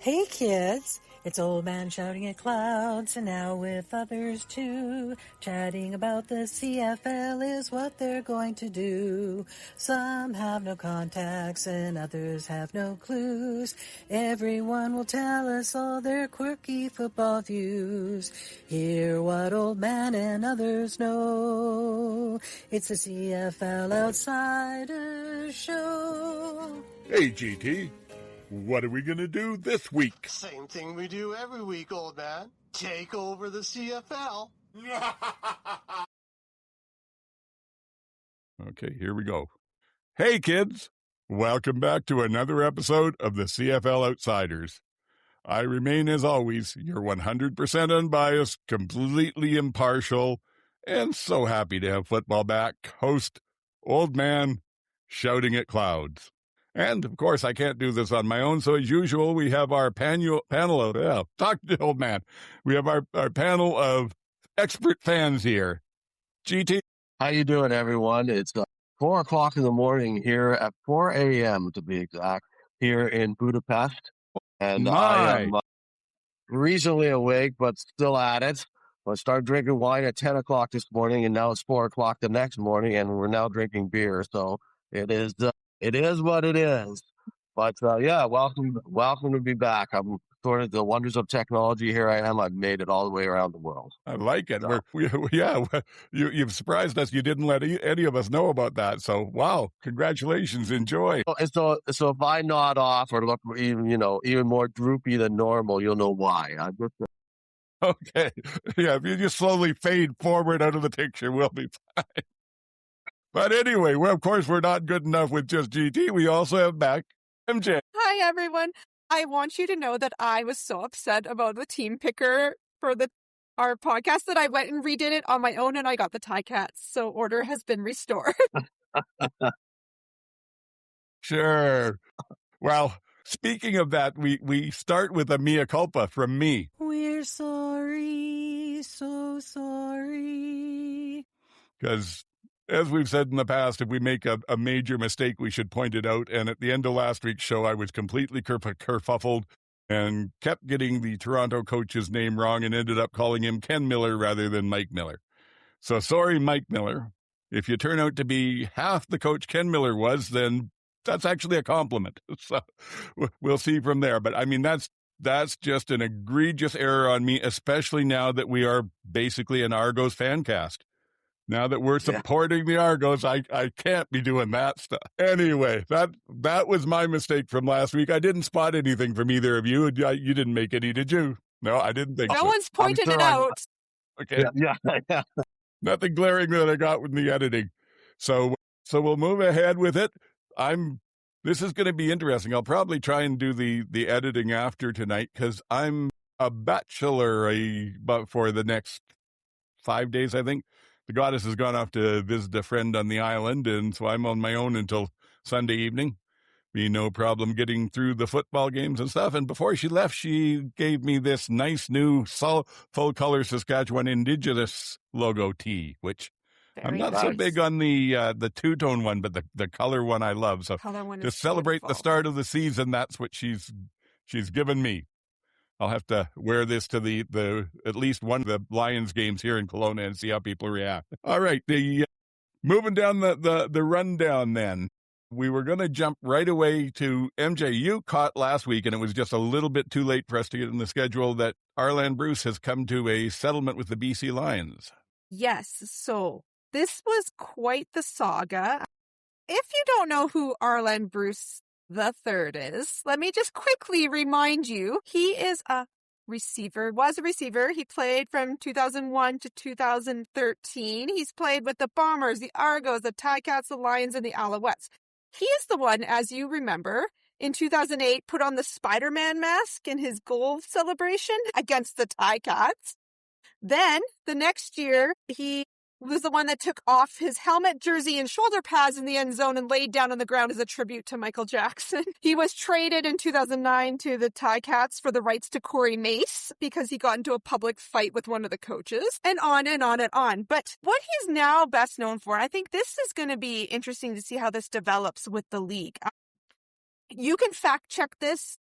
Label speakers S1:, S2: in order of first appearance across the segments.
S1: Hey kids, it's Old Man shouting at clouds, and now with others too. Chatting about the CFL is what they're going to do. Some have no contacts and others have no clues. Everyone will tell us all their quirky football views. Hear what Old Man and others know. It's the CFL Outsiders show.
S2: Hey GT, what are we going to do this week?
S3: Same thing we do every week, old man. Take over the CFL.
S2: Okay, here we go. Hey kids, welcome back to another episode of the CFL Outsiders. I remain, as always, your 100% unbiased, completely impartial, and so happy to have football back, host Old Man shouting at clouds. And, of course, I can't do this on my own, so as usual, we have our panel of, talk to the Old Man. We have our panel of expert fans here. GT?
S3: How you doing, everyone? It's 4 o'clock in the morning here at 4 a.m., to be exact, here in Budapest. And I am recently awake, but still at it. I started drinking wine at 10 o'clock this morning, and now it's 4 o'clock the next morning, and we're now drinking beer. So it is what it is. But yeah, welcome to be back. I'm sort of the wonders of technology. Here I am. I've made it all the way around the world.
S2: I like it. So. You've surprised us. You didn't let any of us know about that. So wow, congratulations. Enjoy.
S3: So if I nod off or look even more droopy than normal, you'll know why.
S2: Okay. Yeah, if you just slowly fade forward out of the picture, we'll be fine. But anyway, of course, we're not good enough with just GT. We also have back MJ.
S4: Hi, everyone. I want you to know that I was so upset about the team picker for our podcast that I went and redid it on my own, and I got the Ticats. So order has been restored.
S2: Sure. Well, speaking of that, we start with a mea culpa from me.
S1: We're sorry, so sorry.
S2: Because, as we've said in the past, if we make a major mistake, we should point it out. And at the end of last week's show, I was completely kerfuffled and kept getting the Toronto coach's name wrong and ended up calling him Ken Miller rather than Mike Miller. So sorry, Mike Miller. If you turn out to be half the coach Ken Miller was, then that's actually a compliment. So we'll see from there. But I mean, that's just an egregious error on me, especially now that we are basically an Argos fan cast. Now that we're supporting the Argos, I can't be doing that stuff. Anyway, that was my mistake from last week. I didn't spot anything from either of you. You didn't make any, did you? No, I didn't think so.
S4: No one's pointed it out.
S2: Okay.
S3: Yeah.
S2: Nothing glaring that I got with the editing. So we'll move ahead with it. This is going to be interesting. I'll probably try and do the editing after tonight because I'm a bachelor for the next 5 days, I think. The goddess has gone off to visit a friend on the island, and so I'm on my own until Sunday evening. Be no problem getting through the football games and stuff. And before she left, she gave me this nice new full-color Saskatchewan Indigenous logo tee, which I'm not so big on the two-tone one, but the color one I love. So to celebrate the start of the season, that's what she's given me. I'll have to wear this to the at least one of the Lions games here in Kelowna and see how people react. All right, moving down the rundown then. We were going to jump right away to MJ. You caught last week, and it was just a little bit too late for us to get in the schedule, that Arlan Bruce has come to a settlement with the BC Lions.
S4: Yes, so this was quite the saga. If you don't know who Arlan Bruce III is, let me just quickly remind you, he is was a receiver. He played from 2001 to 2013. He's played with the Bombers, the Argos, the Ticats, the Lions, and the Alouettes. He is the one, as you remember, in 2008, put on the Spider-Man mask in his goal celebration against the Ticats. Then, the next year, he was the one that took off his helmet, jersey, and shoulder pads in the end zone and laid down on the ground as a tribute to Michael Jackson. He was traded in 2009 to the Ticats for the rights to Corey Mace because he got into a public fight with one of the coaches, and on and on and on. But what he's now best known for, I think this is going to be interesting to see how this develops with the league. You can fact check this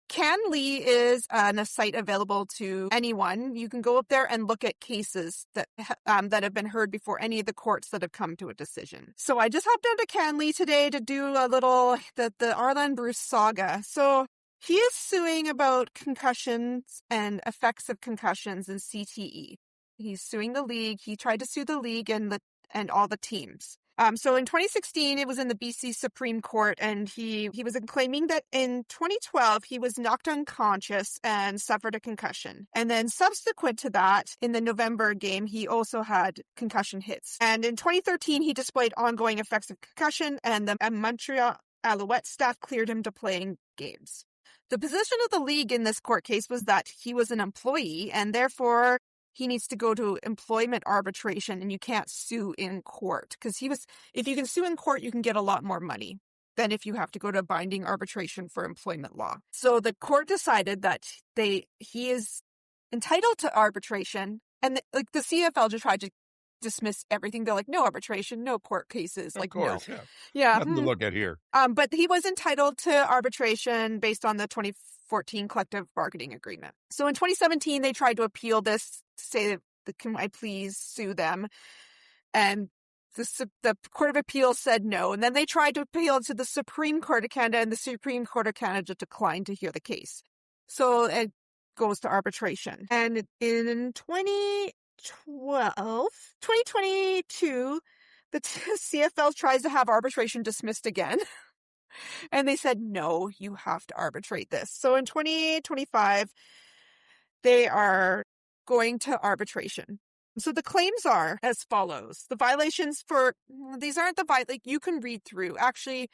S4: CanLee is a site available to anyone. You can go up there and look at cases that have been heard before any of the courts that have come to a decision. So I just hopped onto CanLee today to do a little the Arlan Bruce saga. So he is suing about concussions and effects of concussions in CTE. He's suing the league. He tried to sue the league and all the teams. So in 2016, it was in the BC Supreme Court, and he was claiming that in 2012, he was knocked unconscious and suffered a concussion. And then subsequent to that, in the November game, he also had concussion hits. And in 2013, he displayed ongoing effects of concussion, and the Montreal Alouettes staff cleared him to playing games. The position of the league in this court case was that he was an employee, and therefore he needs to go to employment arbitration, and you can't sue in court. Because if you can sue in court, you can get a lot more money than if you have to go to binding arbitration for employment law. So the court decided that he is entitled to arbitration, and the CFL just tried to dismiss everything. They're like, no arbitration, no court cases.
S2: Of course,
S4: no.
S2: Yeah. Nothing to look at here.
S4: But he was entitled to arbitration based on the 2014 collective bargaining agreement. So in 2017, they tried to appeal this to say, can I please sue them? And the Court of Appeal said no. And then they tried to appeal to the Supreme Court of Canada, and the Supreme Court of Canada declined to hear the case. So it goes to arbitration. And in 2022, the CFL tries to have arbitration dismissed again. And they said, no, you have to arbitrate this. So in 2025, they are going to arbitration. So the claims are as follows. The violations these aren't you can read through. Actually,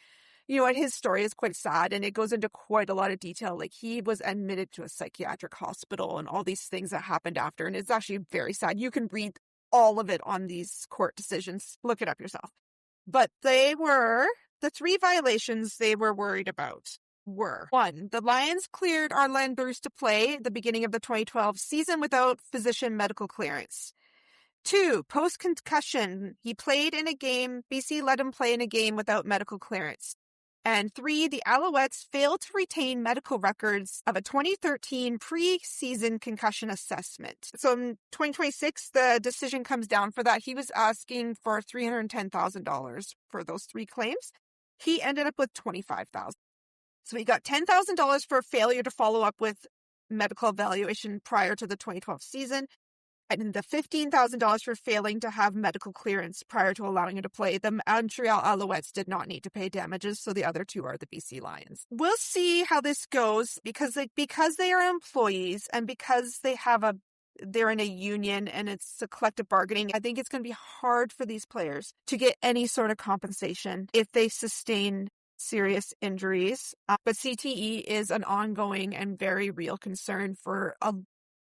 S4: his story is quite sad, and it goes into quite a lot of detail. Like, he was admitted to a psychiatric hospital and all these things that happened after. And it's actually very sad. You can read all of it on these court decisions. Look it up yourself. But the three violations they were worried about were: 1, the Lions cleared Arlan Bruce to play at the beginning of the 2012 season without physician medical clearance. 2, post-concussion, he played in a game, BC let him play in a game without medical clearance. And 3, the Alouettes failed to retain medical records of a 2013 preseason concussion assessment. So in 2026, the decision comes down for that. He was asking for $310,000 for those 3 claims. He ended up with $25,000. So he got $10,000 for failure to follow up with medical evaluation prior to the 2012 season, and the $15,000 for failing to have medical clearance prior to allowing him to play. The Montreal Alouettes did not need to pay damages, so the other 2 are the BC Lions. We'll see how this goes because they are employees and because they're in a union and it's a collective bargaining. I think it's going to be hard for these players to get any sort of compensation if they sustain serious injuries. But CTE is an ongoing and very real concern for a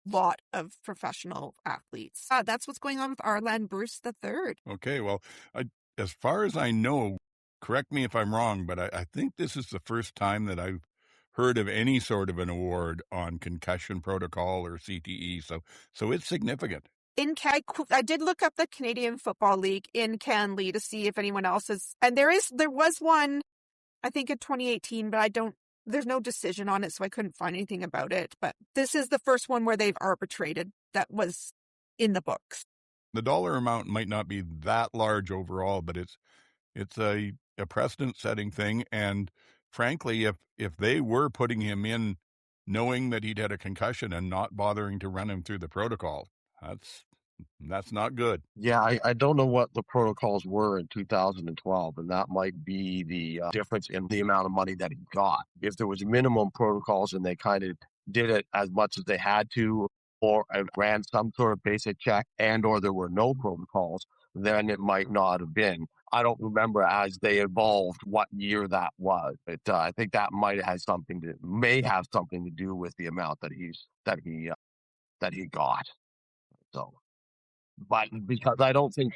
S4: lot of professional athletes. That's what's going on with Arlan Bruce III.
S2: Okay, well, as far as I know, correct me if I'm wrong, but I think this is the first time that I've heard of any sort of an award on concussion protocol or CTE, so it's significant.
S4: I did look up the Canadian Football League in CanLee to see if anyone else is, and there was one, I think in 2018, but there's no decision on it, so I couldn't find anything about it. But this is the first one where they've arbitrated that was in the books.
S2: The dollar amount might not be that large overall, but it's a precedent-setting thing. And frankly, if they were putting him in knowing that he'd had a concussion and not bothering to run him through the protocol, that's not good.
S3: Yeah, I don't know what the protocols were in 2012, and that might be the difference in the amount of money that he got. If there was minimum protocols and they kind of did it as much as they had to, or ran some sort of basic check, and or there were no protocols, then it might not have been. I don't remember as they evolved what year that was. But I think that may have something to do with the amount that he got. So. But because I don't think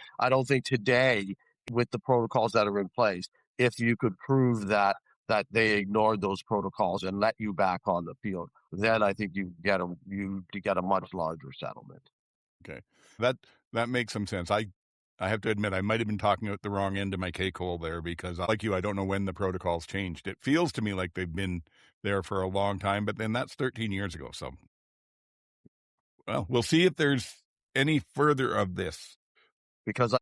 S3: today, with the protocols that are in place, if you could prove that they ignored those protocols and let you back on the field, then I think you get a much larger settlement.
S2: Okay, that makes some sense. I have to admit I might have been talking out the wrong end of my cake hole there because, like you, I don't know when the protocols changed. It feels to me like they've been there for a long time, but then that's 13 years ago. So, well, we'll see if there's any further of this.
S3: Because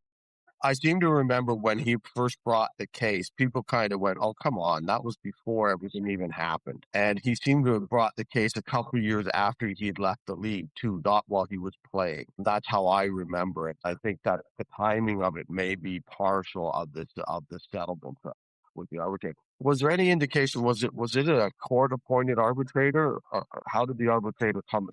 S3: I seem to remember when he first brought the case, people kind of went, oh, come on, that was before everything even happened. And he seemed to have brought the case a couple of years after he had left the league, too, not while he was playing. That's how I remember it. I think that the timing of it may be partial of the settlement with the arbitrator. Was there any indication? Was it a court-appointed arbitrator? Or how did the arbitrator come?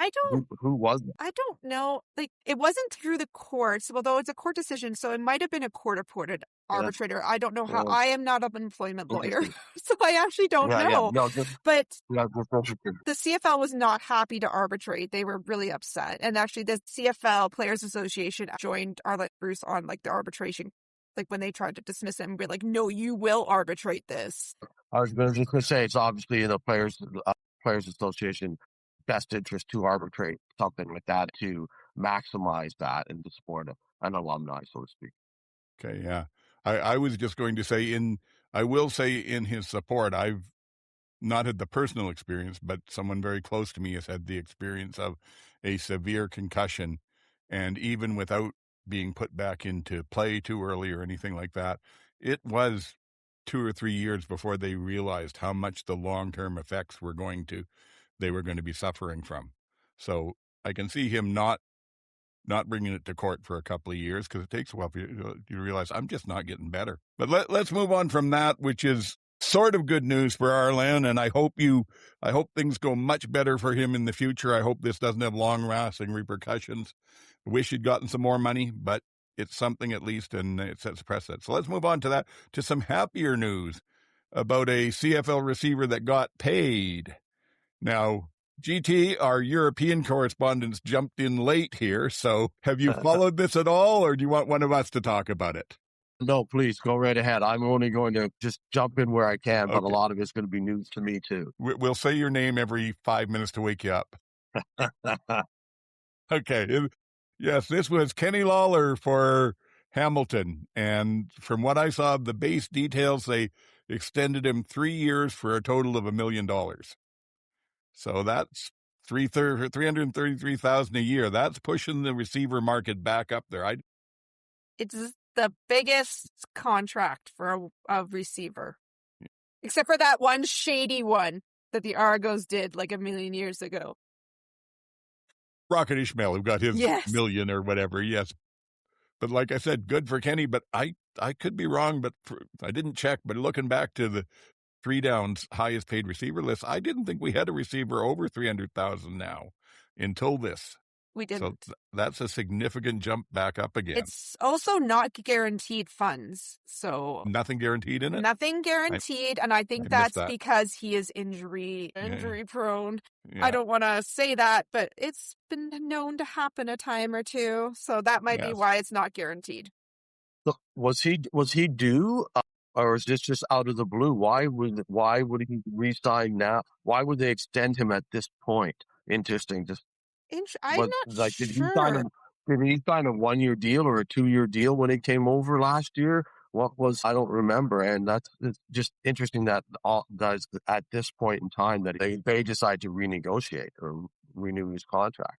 S3: Who was it?
S4: I don't know. Like, it wasn't through the courts, although it's a court decision, so it might have been a court-appointed arbitrator. I don't know how. I am not an employment lawyer, so I actually don't know.
S3: Yeah.
S4: But the CFL was not happy to arbitrate. They were really upset, and actually, the CFL Players Association joined Arlan Bruce on like the arbitration. Like when they tried to dismiss him, we're like, no, you will arbitrate this.
S3: I was going to say, it's obviously in the Players Association best interest to arbitrate something like that to maximize that and to support an alumni, so to speak.
S2: Okay, yeah. I was just going to say, I will say in his support, I've not had the personal experience, but someone very close to me has had the experience of a severe concussion, and even without being put back into play too early or anything like that, it was 2 or 3 years before they realized how much the long-term effects they were going to be suffering from. So I can see him not bringing it to court for a couple of years, because it takes a while for you to realize I'm just not getting better. But let's move on from that, which is sort of good news for Arlan, and I hope things go much better for him in the future. I hope this doesn't have long-lasting repercussions. I wish he'd gotten some more money, but it's something at least, and it sets a precedent. So let's move on to some happier news about a CFL receiver that got paid. Now, GT, our European correspondents, jumped in late here, so have you followed this at all, or do you want one of us to talk about it?
S3: No, please, go right ahead. I'm only going to just jump in where I can, but a lot of it's going to be news to me, too.
S2: We'll say your name every 5 minutes to wake you up. Okay. Yes, this was Kenny Lawler for Hamilton, and from what I saw, the base details, they extended him 3 years for a total of $1 million. So that's $333,000 a year. That's pushing the receiver market back up there.
S4: It's the biggest contract for a receiver, except for that one shady one that the Argos did like 1 million years ago.
S2: Rocket Ishmael, who got his million or whatever, yes. But like I said, good for Kenny, but I could be wrong, but I didn't check. But looking back to the 3 Downs highest paid receiver list, I didn't think we had a receiver over 300,000 now until this.
S4: We didn't.
S2: So that's a significant jump back up again.
S4: It's also not guaranteed funds. So
S2: nothing guaranteed in it?
S4: Nothing guaranteed. And I think that's because he is injury prone. Yeah. I don't want to say that, but it's been known to happen a time or two. So that might be why it's not guaranteed.
S3: Look, was he due? Or is this just out of the blue? Why would he re-sign now? Why would they extend him at this point? Interesting.
S4: I'm not sure.
S3: Did he sign a 1-year deal or a 2-year deal when he came over last year? I don't remember. And it's just interesting that all guys at this point in time that they decide to renegotiate or renew his contract.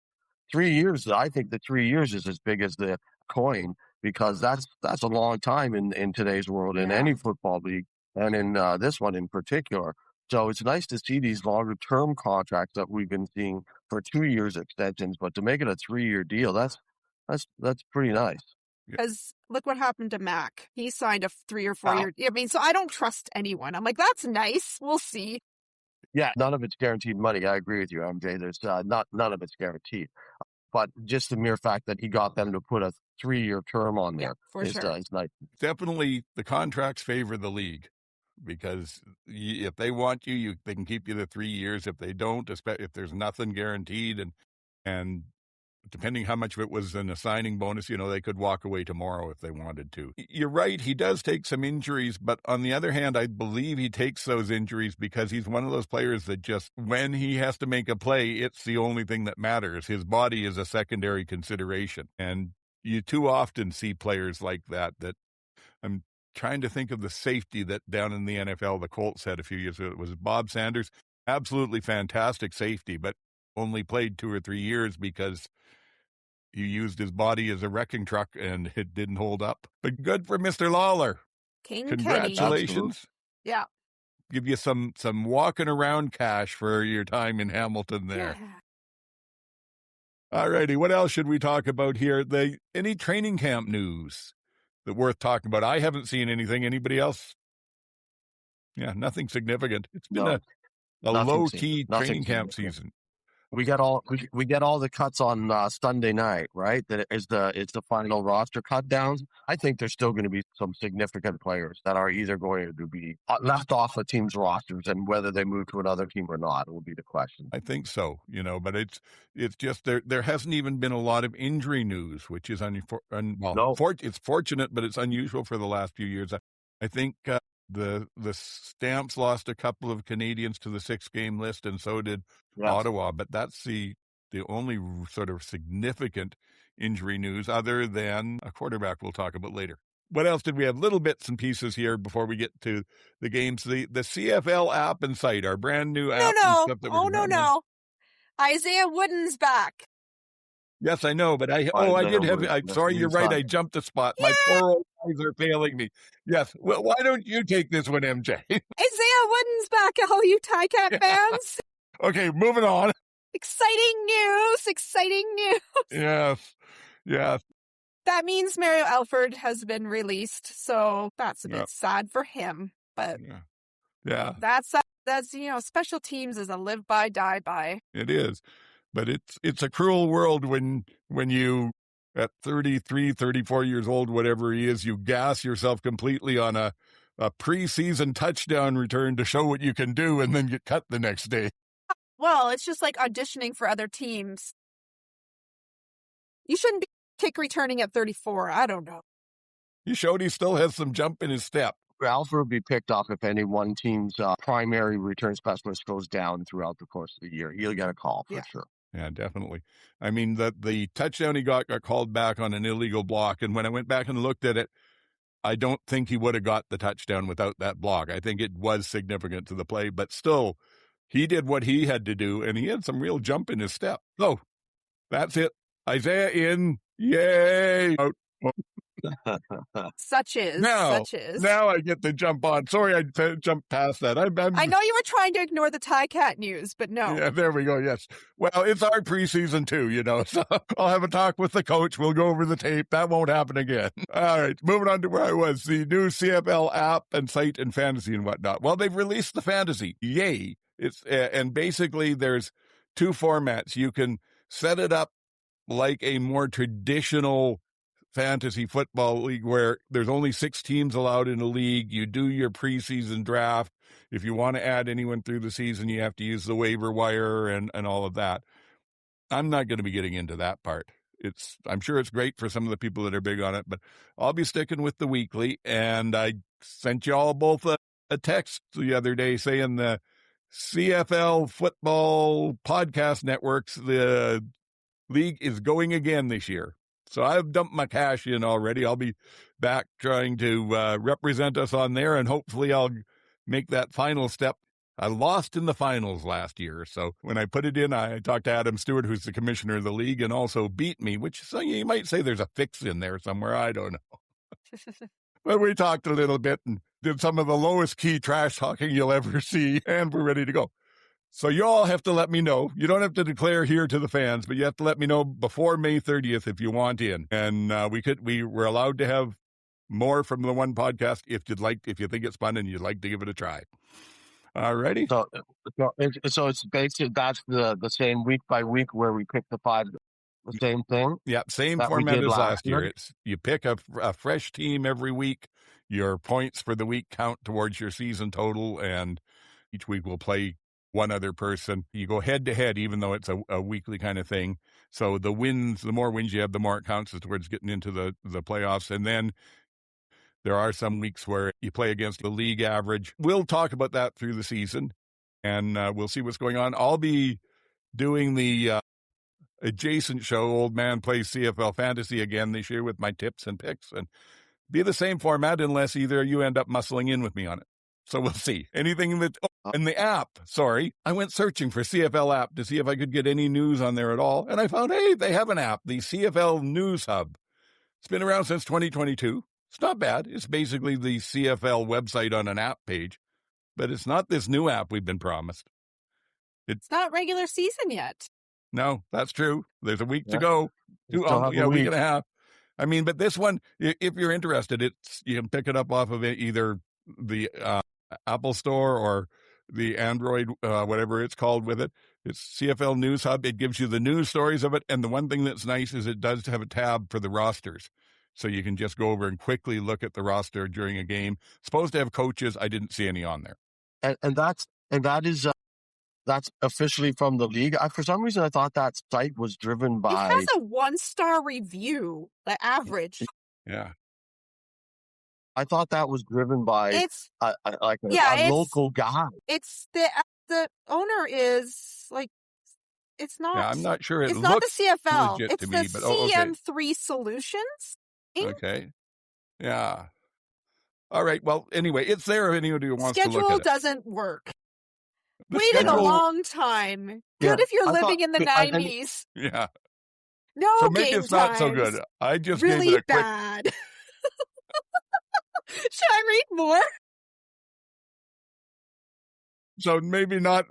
S3: 3 years, I think the 3 years is as big as the coin, because that's a long time in today's world, in any football league, and in this one in particular. So it's nice to see these longer term contracts that we've been seeing for 2 years extensions, but to make it a 3-year deal, that's pretty nice.
S4: Because look what happened to Mac. He signed a 3 or 4 year. I mean, so I don't trust anyone. I'm like, that's nice. We'll see.
S3: Yeah, none of it's guaranteed money. I agree with you, MJ. There's none of it's guaranteed. But just the mere fact that he got them to put a 3-year term on there is nice.
S2: Definitely, the contracts favor the league, because if they want you, they can keep you the 3 years. If they don't, if there's nothing guaranteed, and depending how much of it was in a signing bonus, they could walk away tomorrow if they wanted to. You're right, he does take some injuries, but on the other hand, I believe he takes those injuries because he's one of those players that just, when he has to make a play, it's the only thing that matters. His body is a secondary consideration. And you too often see players like that I'm trying to think of the safety that down in the NFL, the Colts had a few years ago. It was Bob Sanders. absolutely fantastic safety, but only played 2 or 3 years because he used his body as a wrecking truck and it didn't hold up. But good for Mr. Lawler.
S4: King
S2: Congratulations.
S4: Kenny. Yeah.
S2: Give you some walking around cash for your time in Hamilton there.
S4: Yeah.
S2: All righty. What else should we talk about here? Any training camp news that worth talking about? I haven't seen anything. Anybody else? Yeah, nothing significant. It's been a low-key training camp season.
S3: We get all the cuts on Sunday night, right? That is the final roster cut downs. I think there's still going to be some significant players that are either going to be left off of teams' rosters, and whether they move to another team or not will be the question.
S2: I think so, but it's just there hasn't even been a lot of injury news, which is it's fortunate, but it's unusual for the last few years. I think the Stamps lost a couple of Canadians to the 6-game list, and so did Ottawa, but that's the only sort of significant injury news other than a quarterback we'll talk about later. What else did we have? Little bits and pieces here before we get to the games. The CFL app and site, our brand new app.
S4: No. Isaiah Wooden's back.
S2: Yes, I know, but I'm sorry, you're right. I jumped a spot. Yeah. My poor old eyes are failing me. Yes. Well, why don't you take this one, MJ?
S4: Isaiah Wooden's back, all you Ticat fans.
S2: Okay, moving on.
S4: Exciting news.
S2: Yes.
S4: That means Mario Alford has been released, so that's a bit sad for him. But
S2: yeah.
S4: That's special teams is a live by, die by.
S2: It is. But it's a cruel world when you, at 33, 34 years old, whatever he is, you gas yourself completely on a preseason touchdown return to show what you can do and then get cut the next day.
S4: Well, it's just like auditioning for other teams. You shouldn't be kick returning at 34. I don't know.
S2: He showed he still has some jump in his step.
S3: Alfred will be picked off if any one team's primary return specialist goes down throughout the course of the year. He'll get a call for sure.
S2: Yeah, definitely. I mean, the touchdown he got called back on an illegal block, and when I went back and looked at it, I don't think he would have got the touchdown without that block. I think it was significant to the play, but still, he did what he had to do, and he had some real jump in his step. So, that's it. Isaiah in. Yay! Out.
S4: Such is.
S2: Now I get to jump on. Sorry, I jumped past that. I
S4: know you were trying to ignore the Ticat news, but no.
S2: Yeah, there we go. Yes. Well, it's our preseason too, So I'll have a talk with the coach. We'll go over the tape. That won't happen again. All right, moving on to where I was. The new CFL app and site and fantasy and whatnot. Well, they've released the fantasy. Yay! It's and basically there's 2 formats. You can set it up like a more traditional fantasy football league where there's only 6 teams allowed in a league. You do your preseason draft. If you want to add anyone through the season, you have to use the waiver wire and all of that. I'm not going to be getting into that part. I'm sure it's great for some of the people that are big on it, but I'll be sticking with the weekly. And I sent you all both a text the other day saying the CFL Football Podcast Networks, the league is going again this year. So I've dumped my cash in already. I'll be back trying to represent us on there, and hopefully I'll make that final step. I lost in the finals last year, so when I put it in, I talked to Adam Stewart, who's the commissioner of the league, and also beat me, which so you might say there's a fix in there somewhere. I don't know. But we talked a little bit and did some of the lowest key trash talking you'll ever see, and we're ready to go. So you all have to let me know. You don't have to declare here to the fans, but you have to let me know before May 30th if you want in. And we were allowed to have more from the one podcast if you think it's fun and you'd like to give it a try. All righty.
S3: So it's basically that's the same week by week where we pick the 5. The same thing?
S2: Yeah, same format as last year. It's you pick a fresh team every week. Your points for the week count towards your season total, and each week we'll play one other person. You go head to head, even though it's a weekly kind of thing. So the more wins you have, the more it counts towards getting into the playoffs. And then there are some weeks where you play against the league average. We'll talk about that through the season, and we'll see what's going on. I'll be doing the adjacent show, Oldman Plays CFL Fantasy, again this year with my tips and picks, and be the same format unless either you end up muscling in with me on it. So we'll see. Anything that in the app, sorry, I went searching for CFL app to see if I could get any news on there at all. And I found, hey, they have an app, the CFL News Hub. It's been around since 2022. It's not bad. It's basically the CFL website on an app page, but it's not this new app we've been promised.
S4: It's not regular season yet.
S2: No, that's true. There's a week to go.
S3: A
S2: week and a half. I mean, but this one, if you're interested, you can pick it up off of either the Apple Store or the Android, whatever it's called with it. It's CFL News Hub. It gives you the news stories of it. And the one thing that's nice is it does have a tab for the rosters. So you can just go over and quickly look at the roster during a game. It's supposed to have coaches. I didn't see any on there.
S3: And that's officially from the league. For some reason, I thought that site was driven by...
S4: It has a 1-star review, the average.
S2: Yeah.
S3: I thought that was driven by a local guy.
S4: It's the owner is like, it's not...
S2: Yeah, I'm not sure
S4: it's not the CFL. It's
S2: to
S4: the
S2: me, but,
S4: CM3 Solutions.
S2: Okay. Yeah. All right. Well, anyway, it's there if anybody wants to look at it.
S4: Schedule doesn't work. Waited a long time. Good if you're living in the 90s.
S2: Yeah.
S4: No
S2: so
S4: game
S2: maybe it's not so good. I just
S4: really
S2: gave it a
S4: bad. Quick... Should I read more?
S2: So maybe not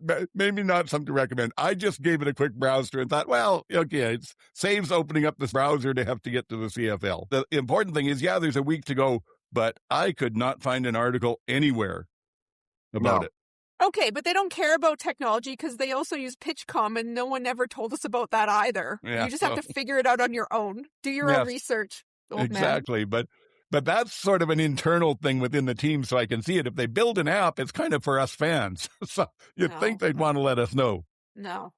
S2: something to recommend. I just gave it a quick browse through and thought, well, okay, it saves opening up this browser to have to get to the CFL. The important thing is, there's a week to go, but I could not find an article anywhere about it.
S4: Okay, but they don't care about technology because they also use PitchCom, and no one ever told us about that either. Yeah, you just have to figure it out on your own. Do your own research, old
S2: exactly, man. But that's sort of an internal thing within the team, so I can see it. If they build an app, it's kind of for us fans. So you'd think they'd want to let us know.
S4: No.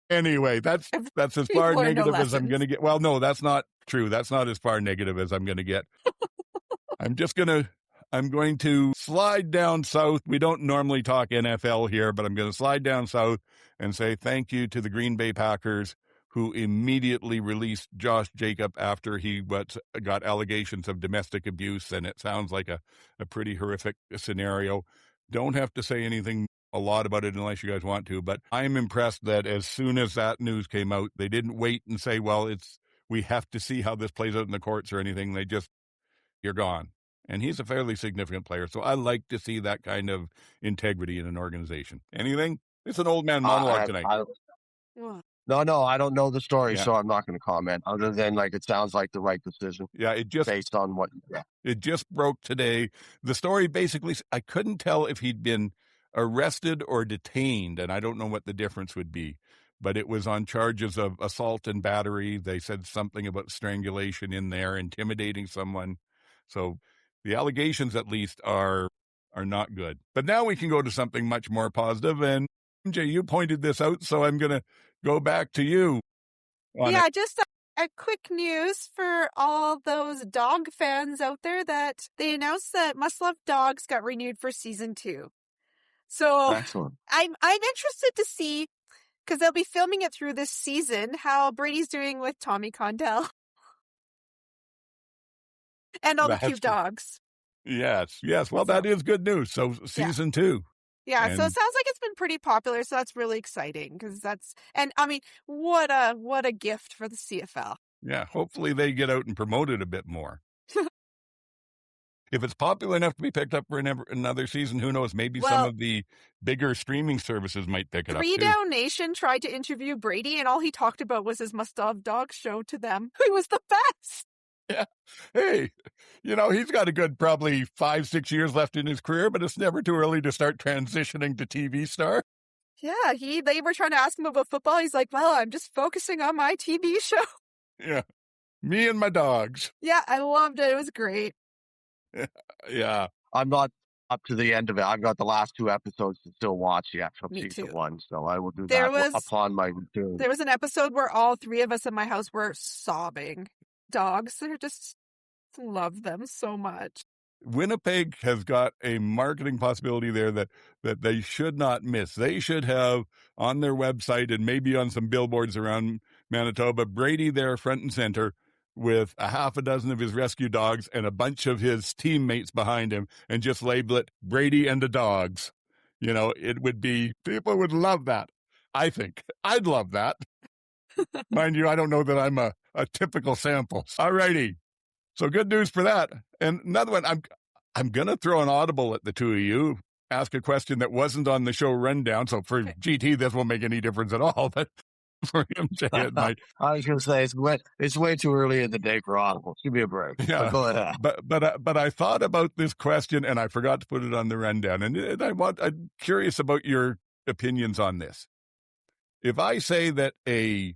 S2: Anyway, that's as far negative as I'm going to get. Well, no, that's not true. That's not as far negative as I'm going to get. I'm going to slide down south. We don't normally talk NFL here, but I'm going to slide down south and say thank you to the Green Bay Packers, who immediately released Josh Jacob after he got allegations of domestic abuse, and it sounds like a pretty horrific scenario. Don't have to say anything a lot about it unless you guys want to, but I'm impressed that as soon as that news came out, they didn't wait and say, well, we have to see how this plays out in the courts or anything. They just, you're gone. And he's a fairly significant player, so I like to see that kind of integrity in an organization. Anything? It's an old man monologue tonight.
S3: No, I don't know the story, so I'm not going to comment. Other than it sounds like the right decision.
S2: Yeah, based on what. Yeah. It just broke today. The story basically, I couldn't tell if he'd been arrested or detained, and I don't know what the difference would be. But it was on charges of assault and battery. They said something about strangulation in there, intimidating someone. So the allegations, at least, are not good. But now we can go to something much more positive. And MJ, you pointed this out, so I'm going to go back to you.
S4: Just a quick news for all those dog fans out there that they announced that Must Love Dogs got renewed for season 2. So
S3: excellent.
S4: I'm interested to see, because they'll be filming it through this season, how Brady's doing with Tommy Condell. And all the cute dogs.
S2: Yes. Well, that is good news. So season 2.
S4: Yeah, so it sounds like it's been pretty popular, so that's really exciting because what a gift for the CFL.
S2: Yeah, hopefully they get out and promote it a bit more. If it's popular enough to be picked up for another season, who knows? Maybe some of the bigger streaming services might pick it up.
S4: 3 Down Nation tried to interview Brady, and all he talked about was his Must Love Dog show to them. It was the best.
S2: Yeah. Hey, he's got a good probably 5-6 years left in his career, but it's never too early to start transitioning to TV star.
S4: Yeah, they were trying to ask him about football. He's like, well, I'm just focusing on my TV show.
S2: Yeah. Me and my dogs.
S4: Yeah, I loved it. It was great.
S2: Yeah.
S3: I'm not up to the end of it. I've got the last 2 episodes to still watch yet from season 1, so I will do that upon my return.
S4: There was an episode where all 3 of us in my house were sobbing. Dogs, they're just love them so much.
S2: Winnipeg has got a marketing possibility there that they should not miss. They should have on their website and maybe on some billboards around Manitoba, Brady there front and center, with a half a dozen of his rescue dogs and a bunch of his teammates behind him and just label it Brady and the Dogs. It would be, people would love that. I think I'd love that. Mind you, I don't know that I'm a typical sample. All righty. So good news for that. And another one, I'm going to throw an audible at the two of you, ask a question that wasn't on the show rundown. So for GT, this won't make any difference at all. But for MJ, it might.
S3: I was going to say, it's way too early in the day for audibles. Give me a break.
S2: Yeah.
S3: Go ahead.
S2: But I thought about this question and I forgot to put it on the rundown. And I'm curious about your opinions on this. If I say that a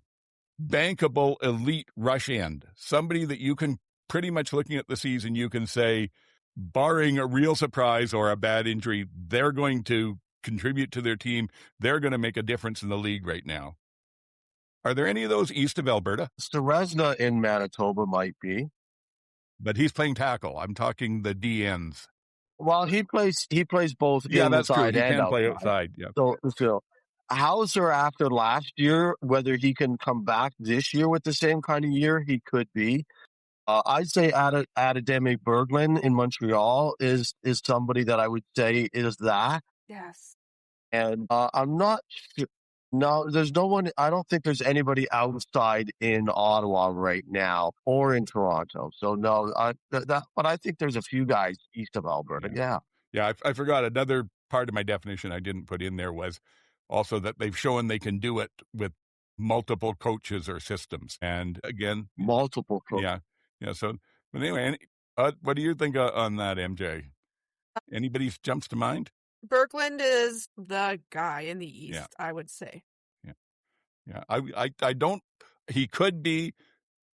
S2: bankable elite rush end, somebody that you can pretty much looking at the season, you can say, barring a real surprise or a bad injury, they're going to contribute to their team. They're going to make a difference in the league right now. Are there any of those east of Alberta?
S3: Steresna in Manitoba might be.
S2: But he's playing tackle. I'm talking the DNs.
S3: Well, he plays both
S2: yeah, that's true.
S3: inside
S2: He
S3: and
S2: can play
S3: outside.
S2: outside. Yeah.
S3: So Hauser, after last year, whether he can come back this year with the same kind of year, he could be. I'd say Adedemi Berglund in Montreal is somebody that I would say is that.
S4: Yes.
S3: And I'm not sure. No, there's no one. I don't think there's anybody outside in Ottawa right now or in Toronto. So no, but I think there's a few guys east of Alberta.
S2: Yeah. I forgot another part of my definition I didn't put in there was also that they've shown they can do it with multiple coaches or systems. And again,
S3: multiple coaches.
S2: Yeah. So, but anyway, what do you think on that, MJ? Anybody jumps to mind?
S4: Berglund is the guy in the East, I would say.
S2: Yeah. I don't, he could be,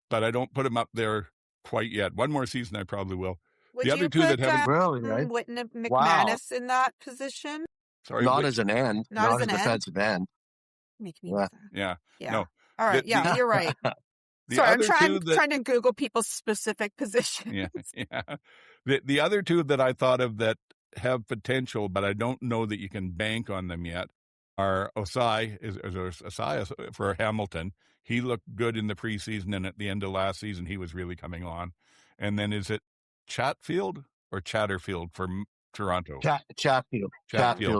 S2: but I don't put him up there quite yet. One more season, I probably will.
S4: Would
S2: the other
S4: you
S2: two
S4: put,
S2: that haven't
S3: really, right?
S4: Whitney McManus in that position?
S2: Sorry,
S3: not as an end, not as a defensive end.
S4: Make me laugh.
S2: Yeah.
S4: No. All right. You're right. Sorry, I'm trying to Google people's specific positions.
S2: Yeah. The other two that I thought of that have potential, but I don't know that you can bank on them yet, are Osai for Hamilton. He looked good in the preseason, and at the end of last season, he was really coming on. And then is it Chatfield or Chatterfield for Toronto?
S3: Chatfield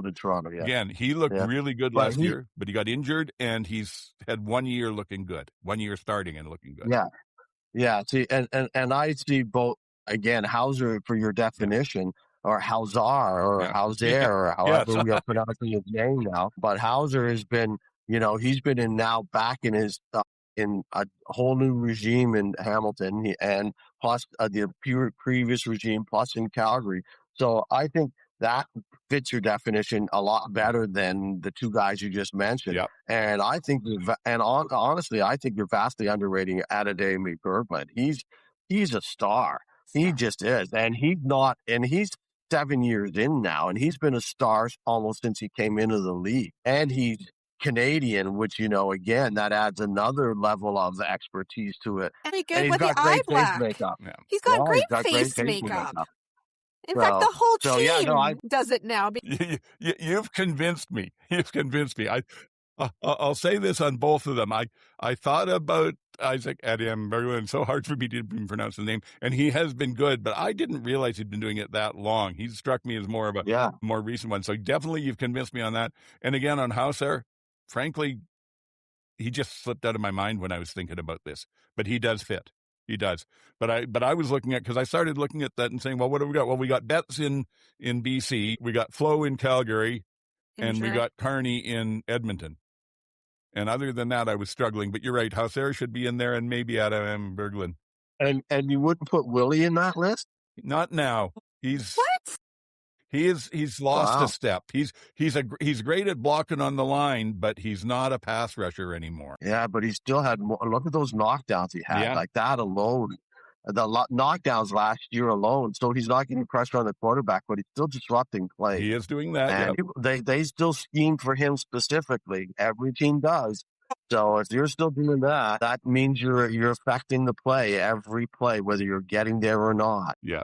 S3: in Toronto, yeah.
S2: Again, he looked really good last year, but he got injured, and he's had 1 year looking good. 1 year starting and looking good.
S3: Yeah. See, and I see both, again, Hauser for your definition, or Hauser, or Hauser, or however we are pronouncing his name now. But Hauser has been, he's been back in his in a whole new regime in Hamilton, and plus the previous regime, plus in Calgary. So I think that fits your definition a lot better than the two guys you just mentioned.
S2: Yep.
S3: And I think, honestly, I think you're vastly underrating Adedemi Berglund. He's a star. He just is, and he's 7 years in now, and he's been a star almost since he came into the league. And he's Canadian, which, again, that adds another level of expertise to it.
S4: And he's got eye black. He's got great face makeup. In fact, the whole team does it now.
S2: You've convinced me. I'll say this on both of them. I thought about Isaac Adem Berglund. So hard for me to even pronounce his name, and he has been good, but I didn't realize he'd been doing it that long. He struck me as more of a more recent one. So definitely, you've convinced me on that. And again, on Hauser, frankly, he just slipped out of my mind when I was thinking about this. But he does fit. He does. But I was looking at, because I started looking at that and saying, well, what have we got? Well, we got Betts in BC, we got Flo in Calgary, and we got Carney in Edmonton. And other than that, I was struggling. But you're right, Hauser should be in there, and maybe Adam Berglund.
S3: And you wouldn't put Willie in that list?
S2: Not now. He's lost a step. He's great at blocking on the line, but he's not a pass rusher anymore.
S3: Yeah, but he still had more. Look at those knockdowns he had. Like that alone. The knockdowns last year alone. So he's not getting pressure on the quarterback, but he's still disrupting play.
S2: He is doing that.
S3: And they still scheme for him specifically. Every team does. So if you're still doing that, that means you're affecting the play, every play, whether you're getting there or not.
S2: Yeah.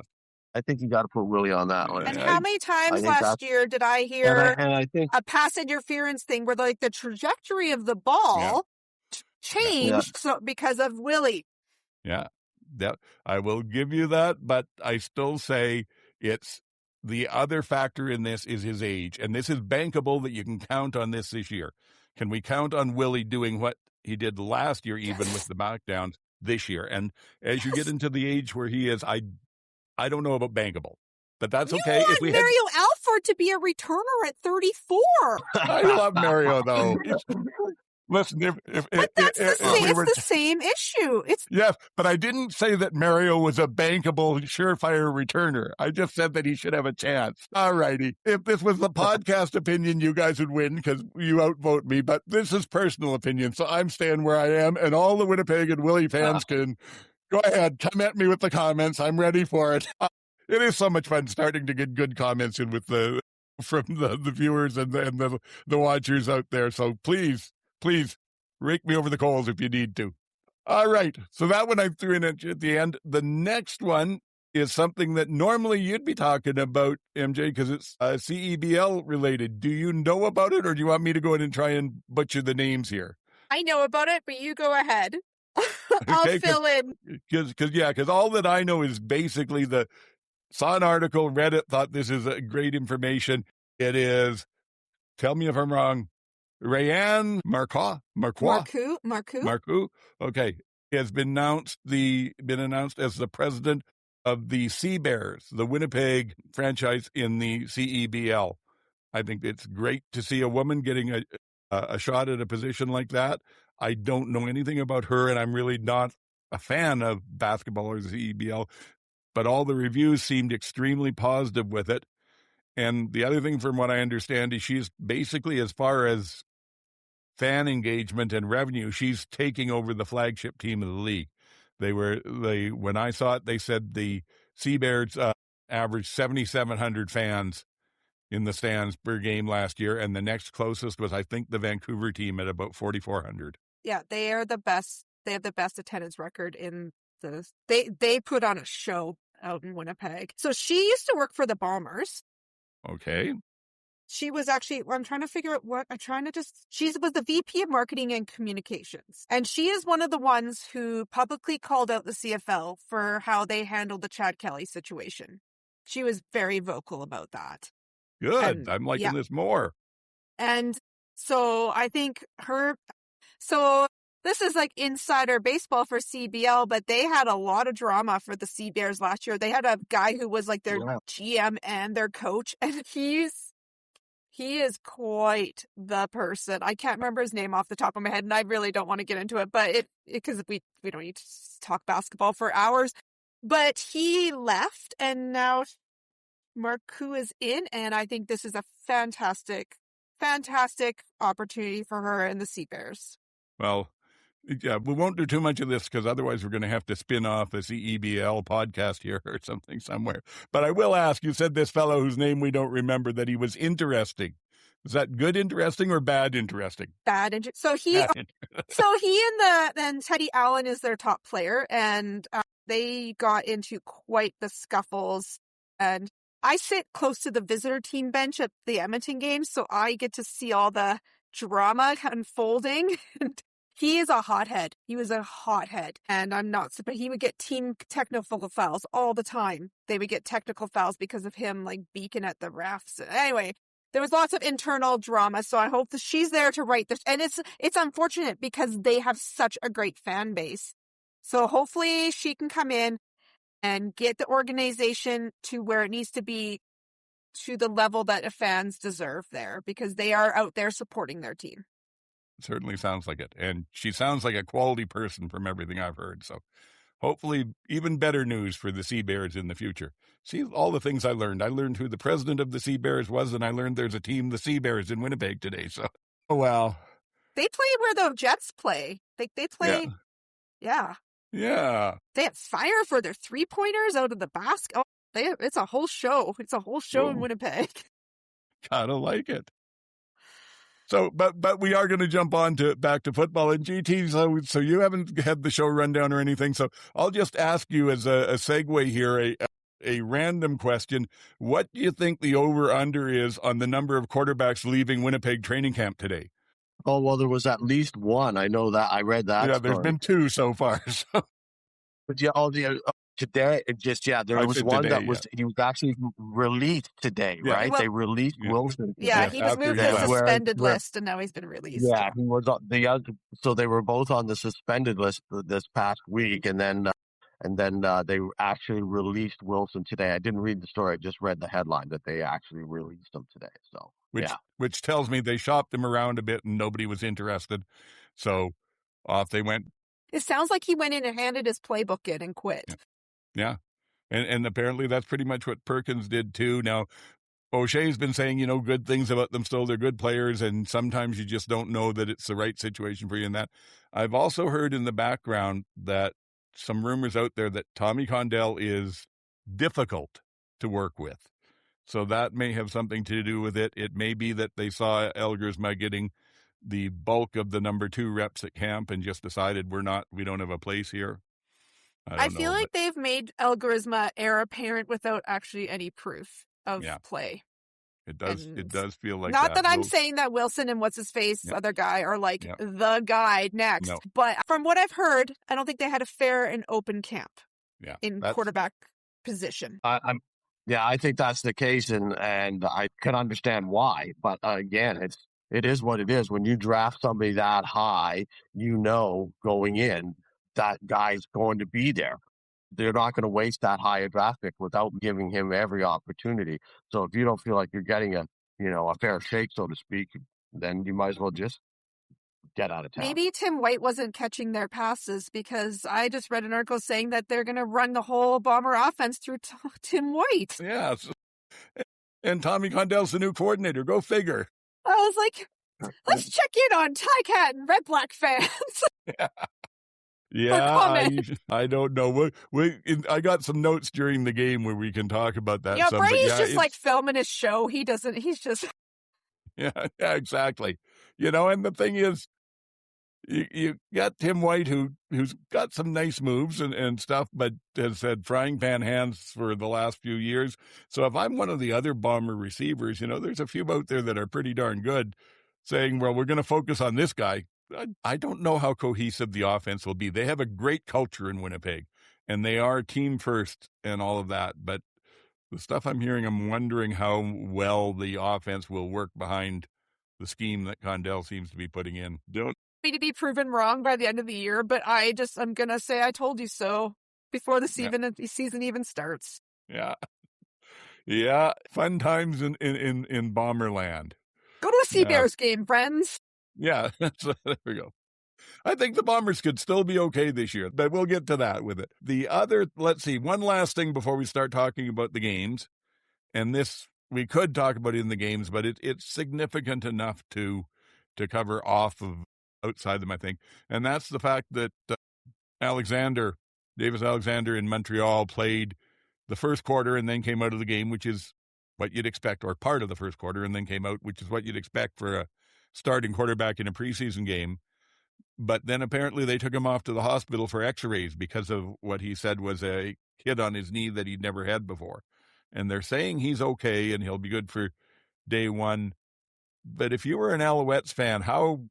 S3: I think you got to put Willie on that one.
S4: And how many times last year did I hear
S3: I think
S4: a pass interference thing where the trajectory of the ball changed because of Willie?
S2: Yeah. I will give you that, but I still say it's the other factor in this is his age, and this is bankable that you can count on this year. Can we count on Willie doing what he did last year, even with the backdowns this year? And as you get into the age where he is, I don't know about bankable, but that's okay.
S4: You want Mario Alford to be a returner at 34.
S2: I love Mario, though. Listen,
S4: it's the same issue.
S2: Yes, but I didn't say that Mario was a bankable, surefire returner. I just said that he should have a chance. All righty. If this was the podcast opinion, you guys would win because you outvote me, but this is personal opinion, so I'm staying where I am, and all the Winnipeg and Willie fans can go ahead, come at me with the comments. I'm ready for it. It is so much fun starting to get good comments in from the viewers and the watchers out there, so please rake me over the coals if you need to. All right. So that one I threw in at the end. The next one is something that normally you'd be talking about, MJ, because it's CEBL related. Do you know about it, or do you want me to go in and try and butcher the names here?
S4: I know about it, but you go ahead. I'll fill in.
S2: Because all that I know is basically saw an article, read it, thought this is great information. It is, tell me if I'm wrong, Rayanne Marcoux, okay, has been announced as the president of the Sea Bears, the Winnipeg franchise in the CEBL. I think it's great to see a woman getting a shot at a position like that. I don't know anything about her, and I'm really not a fan of basketball or the CEBL, but all the reviews seemed extremely positive with it. And the other thing, from what I understand, is she's basically, as far as fan engagement and revenue, she's taking over the flagship team of the league. When I saw it, they said the Sea Bears averaged 7,700 fans in the stands per game last year, and the next closest was, I think, the Vancouver team at about 4,400.
S4: Yeah, they are the best. They have the best attendance record in the. They put on a show out in Winnipeg. So she used to work for the Bombers.
S2: Okay.
S4: She was actually, I'm trying to figure out she was the VP of Marketing and Communications. And she is one of the ones who publicly called out the CFL for how they handled the Chad Kelly situation. She was very vocal about that.
S2: Good. And, I'm liking this more.
S4: And so I think this is like insider baseball for CBL, but they had a lot of drama for the Sea Bears last year. They had a guy who was like their GM and their coach, and he is quite the person. I can't remember his name off the top of my head, and I really don't want to get into it, but because we don't need to talk basketball for hours. But he left, and now Marcoux is in, and I think this is a fantastic opportunity for her and the Sea Bears.
S2: Well, yeah, we won't do too much of this because otherwise we're going to have to spin off a CEBL podcast here or something somewhere. But I will ask, you said this fellow whose name we don't remember, that he was interesting. Is that good interesting or bad interesting?
S4: Bad interesting. So he and Teddy Allen is their top player, and they got into quite the scuffles. And I sit close to the visitor team bench at the Edmonton game, so I get to see all the drama unfolding. He is a hothead. He was a hothead. And I'm not surprised. He would get team technical fouls all the time. They would get technical fouls because of him, like, beaking at the refs. Anyway, there was lots of internal drama. So I hope that she's there to right this. And it's unfortunate because they have such a great fan base. So hopefully she can come in and get the organization to where it needs to be, to the level that the fans deserve there, because they are out there supporting their team.
S2: Certainly sounds like it. And she sounds like a quality person from everything I've heard. So hopefully even better news for the Sea Bears in the future. See, all the things I learned. I learned who the president of the Sea Bears was, and I learned there's a team, the Sea Bears, in Winnipeg today. So, oh, wow.
S4: They play where the Jets play. They play. Yeah.
S2: Yeah.
S4: They have fire for their 3-pointers out of the basket. Oh, it's a whole show. It's a whole show in Winnipeg.
S2: Gotta like it. So, but we are going to jump on back to football. And GT, so you haven't had the show rundown or anything. So I'll just ask you as a segue here, a random question. What do you think the over-under is on the number of quarterbacks leaving Winnipeg training camp today?
S3: Oh, well, there was at least one. I know that. I read that.
S2: Yeah, there's been 2 so far. So.
S3: Today, there was one that was he was actually released today, right?
S4: Well,
S3: they released Wilson.
S4: Yeah,
S3: today.
S4: he was moved to the suspended list, and now he's been released.
S3: Yeah, he was on the other. So they were both on the suspended list this past week, and then they actually released Wilson today. I didn't read the story; I just read the headline that they actually released him today. So
S2: which tells me they shopped him around a bit and nobody was interested, so off they went.
S4: It sounds like he went in and handed his playbook in and quit.
S2: Yeah. And apparently that's pretty much what Perkins did too. Now, O'Shea's been saying, good things about them still. They're good players, and sometimes you just don't know that it's the right situation for you in that. I've also heard in the background that some rumors out there that Tommy Condell is difficult to work with. So that may have something to do with it. It may be that they saw Elgersma getting the bulk of the number 2 reps at camp and just decided we don't have a place here. I
S4: feel like they've made Elgersma heir apparent without actually any proof of play.
S2: It does feel like
S4: not that I'm saying that Wilson and what's his face, other guy, are like the guy next. No. But from what I've heard, I don't think they had a fair and open camp in quarterback position.
S3: I think that's the case, and I can understand why. But again, it is what it is. When you draft somebody that high, going in, that guy's going to be there. They're not going to waste that high a draft pick without giving him every opportunity. So if you don't feel like you're getting a fair shake, so to speak, then you might as well just get out of town.
S4: Maybe Tim White wasn't catching their passes, because I just read an article saying that they're going to run the whole Bomber offense through Tim White.
S2: Yeah. And Tommy Condell's the new coordinator. Go figure.
S4: I was like, let's check in on Ticat and Red Black fans.
S2: Yeah, I don't know. I got some notes during the game where we can talk about that.
S4: Yeah, Brady's just like filming his show. He's just...
S2: Yeah, exactly. And the thing is, you got Tim White who's got some nice moves and stuff, but has had frying pan hands for the last few years. So if I'm one of the other Bomber receivers, there's a few out there that are pretty darn good, saying, well, we're going to focus on this guy. I don't know how cohesive the offense will be. They have a great culture in Winnipeg, and they are team first and all of that. But the stuff I'm hearing, I'm wondering how well the offense will work behind the scheme that Condell seems to be putting in. Don't
S4: me to be proven wrong by the end of the year, but I'm going to say I told you so before the season even starts.
S2: Yeah. Yeah. Fun times in Bomberland.
S4: Go to a Sea Bears game, friends.
S2: Yeah, there we go. I think the Bombers could still be okay this year, but we'll get to that with it. Let's see, one last thing before we start talking about the games, and this, we could talk about it in the games, but it's significant enough to cover off of outside them, I think, and that's the fact that Davis Alexander in Montreal played the first quarter and then came out of the game, which is what you'd expect, or part of the first quarter, and then came out, which is what you'd expect for a starting quarterback in a preseason game. But then apparently they took him off to the hospital for x-rays because of what he said was a hit on his knee that he'd never had before. And they're saying he's okay and he'll be good for day one. But if you were an Alouettes fan, how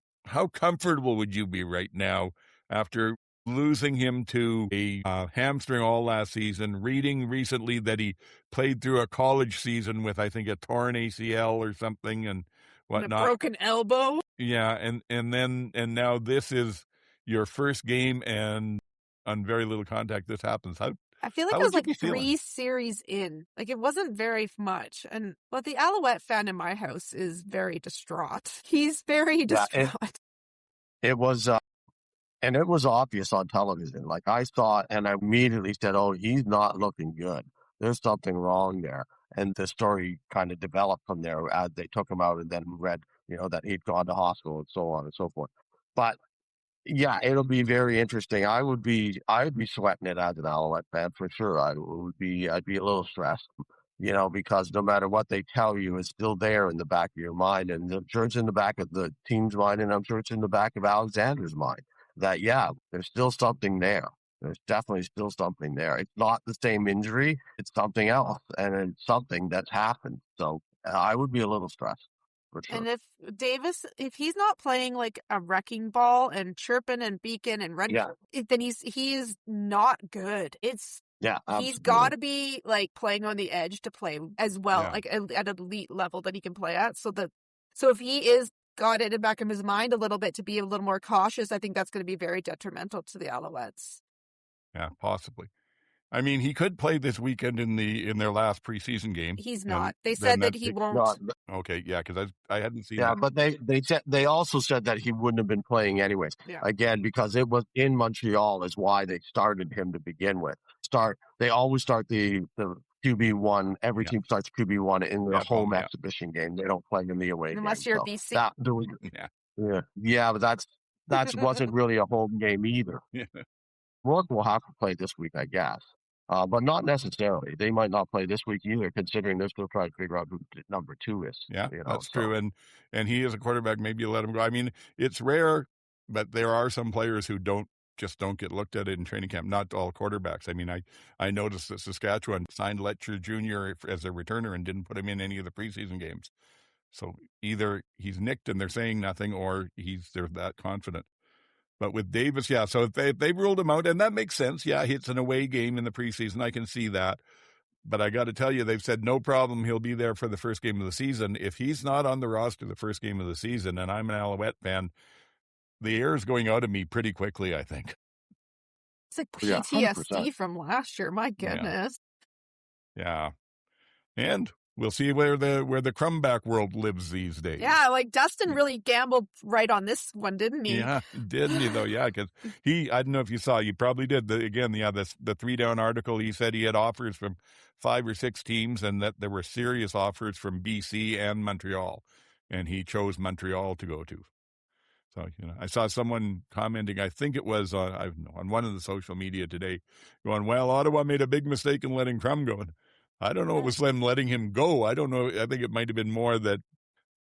S2: comfortable would you be right now after losing him to a hamstring all last season, reading recently that he played through a college season with, I think, a torn ACL or something and whatnot.
S4: And a broken elbow.
S2: Yeah, and now this is your first game, and on very little contact, this happens.
S4: I feel like it was like 3 series in. Like, it wasn't very much. And the Alouette fan in my house is very distraught. He's very distraught.
S3: It was, and it was obvious on television. Like, I saw it, and I immediately said, "Oh, he's not looking good. There's something wrong there." And the story kind of developed from there as they took him out and then read, that he'd gone to hospital and so on and so forth. But yeah, it'll be very interesting. I would be sweating it as an Alouette fan for sure. I'd be a little stressed, because no matter what they tell you, it's still there in the back of your mind, and I'm sure it's in the back of the team's mind, and I'm sure it's in the back of Alexander's mind that there's still something there. There's definitely still something there. It's not the same injury. It's something else, and it's something that's happened. So I would be a little stressed. for sure.
S4: And if Davis, if he's not playing like a wrecking ball and chirping and beacon and running, then he is not good. He's got to be like playing on the edge to play as well, like at an elite level that he can play at. So if he is got it in the back of his mind a little bit to be a little more cautious, I think that's going to be very detrimental to the Alouettes.
S2: Yeah, possibly. I mean, he could play this weekend in their last preseason game.
S4: He's not. They said that he won't.
S2: Okay, yeah, because I hadn't seen.
S3: Yeah, but they also said that he wouldn't have been playing anyways. Yeah. Again, because it was in Montreal is why they started him to begin with. They always start the QB1. Every team starts QB1 in the home exhibition game. They don't play in the away
S4: unless
S3: game.
S4: You're BC.
S3: But that wasn't really a home game either. Yeah. Rourke will have to play this week, I guess. But not necessarily. They might not play this week either, considering they're still trying to figure out who number 2 is.
S2: Yeah, that's true. And he is a quarterback. Maybe you let him go. I mean, it's rare, but there are some players who don't get looked at in training camp. Not all quarterbacks. I mean, I noticed that Saskatchewan signed Letcher Jr. as a returner and didn't put him in any of the preseason games. So either he's nicked and they're saying nothing, or they're that confident. But with Davis, so if they ruled him out, and that makes sense. Yeah, it's an away game in the preseason. I can see that. But I got to tell you, they've said no problem. He'll be there for the first game of the season. If he's not on the roster the first game of the season, and I'm an Alouette fan, the air is going out of me pretty quickly, I think.
S4: It's like PTSD from last year. My goodness.
S2: Yeah. And we'll see where the Crumback world lives these days.
S4: Yeah, like Dustin really gambled right on this one, didn't he?
S2: Yeah, didn't he though? Yeah, because I don't know if you saw, you probably did. The 3-down article, he said he had offers from 5 or 6 teams and that there were serious offers from BC and Montreal, and he chose Montreal to go to. So, I saw someone commenting, I think it was on one of the social media today, going, well, Ottawa made a big mistake in letting Crum go. I don't know. It was them letting him go. I don't know. I think it might have been more that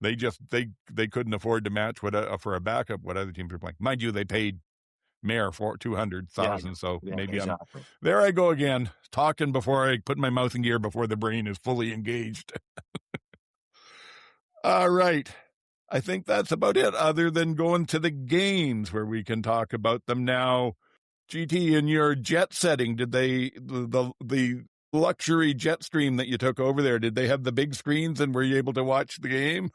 S2: they couldn't afford to match for a backup what other teams were playing. Mind you, they paid Mayer for $200,000. So maybe exactly. There I go again, talking before I put my mouth in gear before the brain is fully engaged. All right. I think that's about it, other than going to the games where we can talk about them now. GT, in your jet setting, did the luxury jet stream that you took over there, did they have the big screens and were you able to watch the game?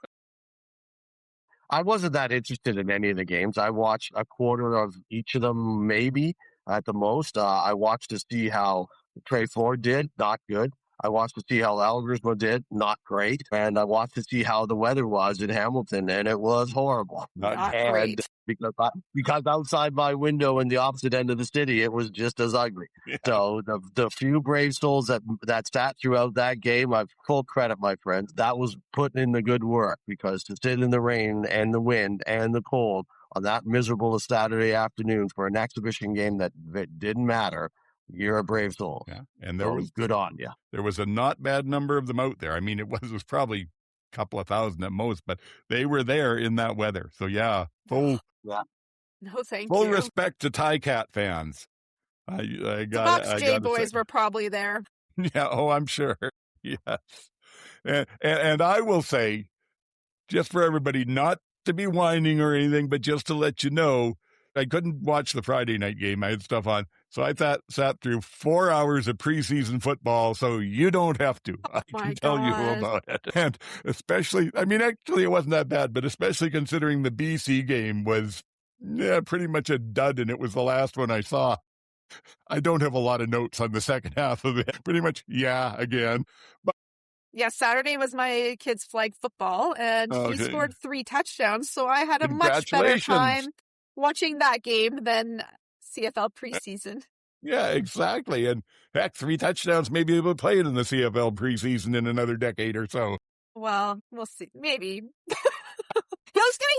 S3: I wasn't that interested in any of the games. I watched a quarter of each of them, maybe at the most. I watched to see how Trey Ford did, not good. I watched to see how Algersma did, not great. And I watched to see how the weather was in Hamilton, and it was horrible.
S4: Not great.
S3: Because outside my window in the opposite end of the city, it was just as ugly. Yeah. So the few brave souls that sat throughout that game, I've full credit, my friends. That was putting in the good work, because to sit in the rain and the wind and the cold on that miserable Saturday afternoon for an exhibition game that didn't matter, you're a brave soul.
S2: Yeah, and there was
S3: good on you.
S2: There was a not bad number of them out there. I mean, it was probably a couple of thousand at most, but they were there in that weather. So full respect to Ticat fans. I got
S4: the Bucks J boys were probably there.
S2: Yeah, I'm sure. Yes, and I will say, just for everybody, not to be whining or anything, but just to let you know, I couldn't watch the Friday night game. I had stuff on. So I sat through 4 hours of preseason football, so you don't have to. I can tell you about it. And especially, actually it wasn't that bad, but especially considering the BC game was pretty much a dud, and it was the last one I saw. I don't have a lot of notes on the second half of it. Pretty much, again. But
S4: yeah, Saturday was my kid's flag football, and he scored 3 touchdowns, so I had a much better time watching that game than CFL preseason.
S2: Yeah, exactly. And heck, 3 touchdowns, maybe he'll play it in the CFL preseason in another decade or so.
S4: Well, we'll see. Maybe.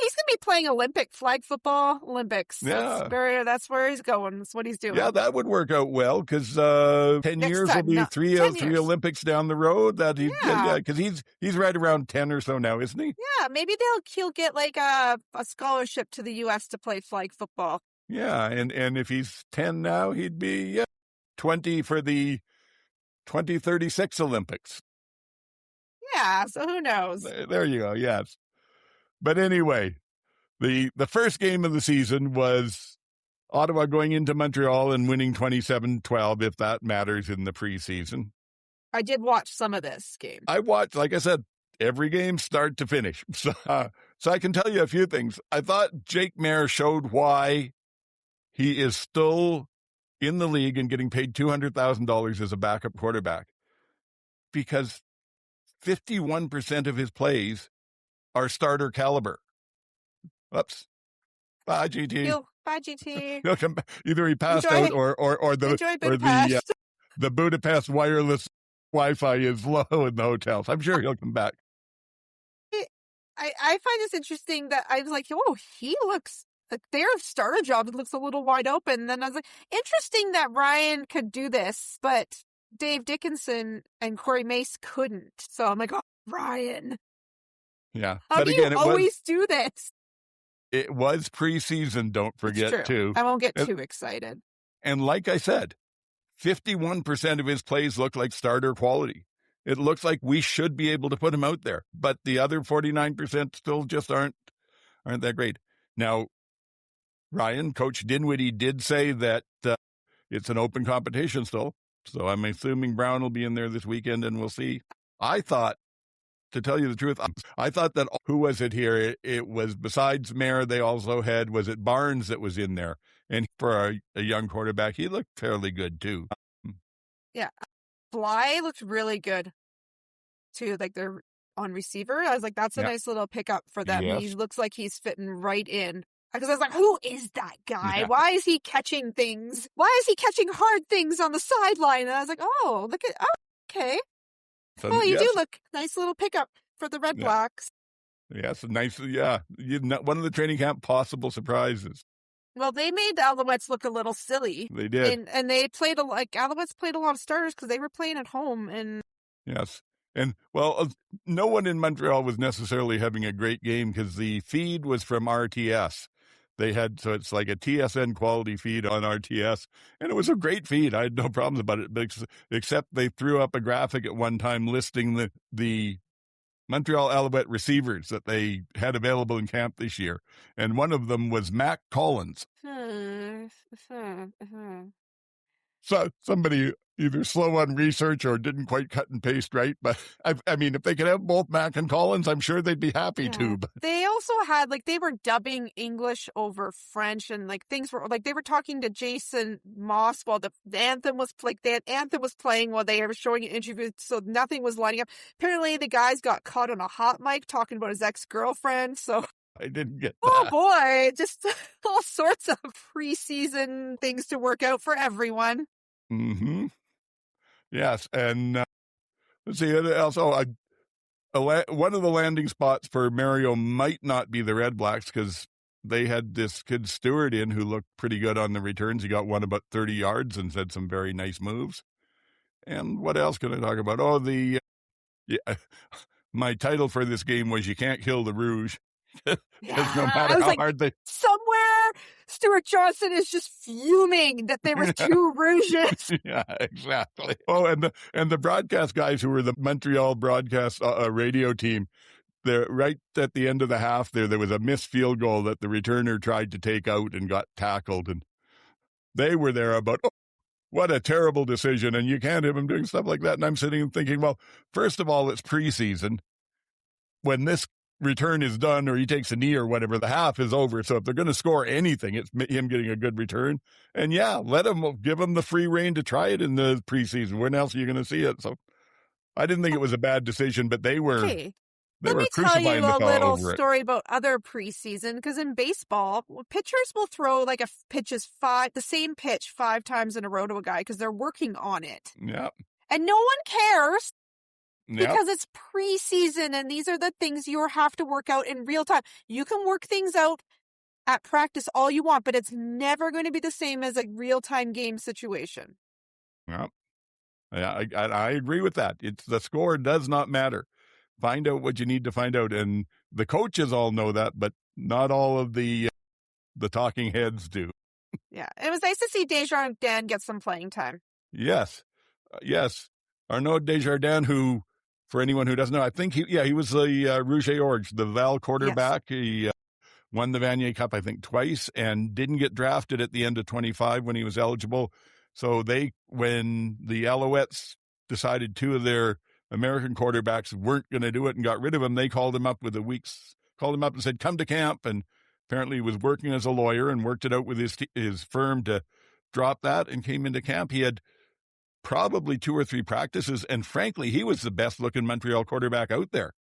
S4: He's gonna be playing Olympic flag football, Olympics.
S2: Yeah.
S4: That's where he's going. That's what he's doing.
S2: Yeah, that would work out well, because 10 years will be three Olympics down the road. Because he's right around 10 or so now, isn't he?
S4: Yeah, maybe he'll get like a scholarship to the U.S. to play flag football.
S2: Yeah, and if he's 10 now, he'd be 20 for the 2036 Olympics.
S4: Yeah, so who knows?
S2: There you go, yes. But anyway, the first game of the season was Ottawa going into Montreal and winning 27-12, if that matters in the preseason.
S4: I did watch some of this game.
S2: I watched, like I said, every game start to finish. So I can tell you a few things. I thought Jake Maier showed why he is still in the league and getting paid $200,000 as a backup quarterback, because 51% of his plays are starter caliber. Oops. Bye, GT.
S4: Bye, GT.
S2: He'll come back. Either he passed out or the Budapest wireless Wi-Fi is low in the hotels. I'm sure he'll come back.
S4: I find this interesting that I was like, oh, he looks like their starter job looks a little wide open. And then I was like, interesting that Ryan could do this, but Dave Dickinson and Corey Mace couldn't. So I'm like, oh, Ryan.
S2: Yeah.
S4: How do you always do this?
S2: It was preseason, don't forget, too.
S4: I won't get too excited.
S2: And like I said, 51% of his plays look like starter quality. It looks like we should be able to put him out there, but the other 49% still just aren't that great. Now, Ryan, Coach Dinwiddie did say that it's an open competition still, so I'm assuming Brown will be in there this weekend, and we'll see. I thought, to tell you the truth, I thought that, who was it here? It was, besides Maier, they also had, was it Barnes that was in there? And for a young quarterback, he looked fairly good, too.
S4: Yeah. Fly looked really good, too. Like, they're on receiver. I was like, that's a nice little pickup for them. Yes. He looks like he's fitting right in. Because I was like, who is that guy? Yeah. Why is he catching things? Why is he catching hard ththings on the sideline? And I was like, okay. So, well, you do look nice little pickup for the Red Blacks.
S2: Yes, nice. Yeah. One of the training camp possible surprises.
S4: Well, they made the Alouettes look a little silly.
S2: They did.
S4: And they played, Alouettes played a lot of starters because they were playing at home. And
S2: yes. And, well, no one in Montreal was necessarily having a great game because the feed was from RTS. They had, so it's like a TSN quality feed on RTS, and it was a great feed. I had no problems about it, except they threw up a graphic at one time listing the Montreal Alouette receivers that they had available in camp this year, and one of them was Mac Collins. So somebody either slow on research or didn't quite cut and paste right. But I mean, if they could have both Mac and Collins, I'm sure they'd be happy to. But
S4: they also had, they were dubbing English over French, and things were they were talking to Jason Moss while the anthem was anthem was playing while they were showing an interview, so nothing was lining up. Apparently, the guys got caught on a hot mic talking about his ex-girlfriend. So
S2: I didn't get that.
S4: Oh boy, just all sorts of preseason things to work out for everyone.
S2: Mm-hmm. Yes, and let's see. Also, one of the landing spots for Mario might not be the Red Blacks because they had this kid Stewart in who looked pretty good on the returns. He got one about 30 yards and said some very nice moves. And what else can I talk about? Oh, my title for this game was "You Can't Kill the Rouge." No matter how hard they...
S4: Somewhere Stuart Johnson is just fuming that there were two Rouges.
S2: Yeah, exactly. Oh, and the broadcast guys who were the Montreal broadcast radio team, they're right at the end of the half there was a missed field goal that the returner tried to take out and got tackled, and they were there about, what a terrible decision, and you can't have him doing stuff like that. And I'm sitting and thinking, well, first of all, it's preseason. When this return is done or he takes a knee or whatever, the half is over. So if they're going to score anything, it's him getting a good return. And give him the free rein to try it in the preseason. When else are you going to see it? So I didn't think it was a bad decision, but they were.
S4: Hey, let me tell you a little story about other preseason, because in baseball, pitchers will throw the same pitch 5 times in a row to a guy because they're working on it.
S2: Yeah.
S4: And no one cares. Because it's preseason, and these are the things you have to work out in real time. You can work things out at practice all you want, but it's never going to be the same as a real-time game situation.
S2: Yeah, I agree with that. The score does not matter. Find out what you need to find out, and the coaches all know that, but not all of the talking heads do.
S4: Yeah, it was nice to see Desjardins get some playing time.
S2: Yes. Arnaud Desjardins, who For anyone who doesn't know, I think he was the Rouge et Orge, the Val quarterback. Yes. He won the Vanier Cup, I think, twice, and didn't get drafted at the end of 25 when he was eligible. So when the Alouettes decided two of their American quarterbacks weren't going to do it and got rid of him, they called him up and said, come to camp. And apparently he was working as a lawyer and worked it out with his firm to drop that and came into camp. He had probably 2 or 3 practices, and frankly, he was the best-looking Montreal quarterback out there.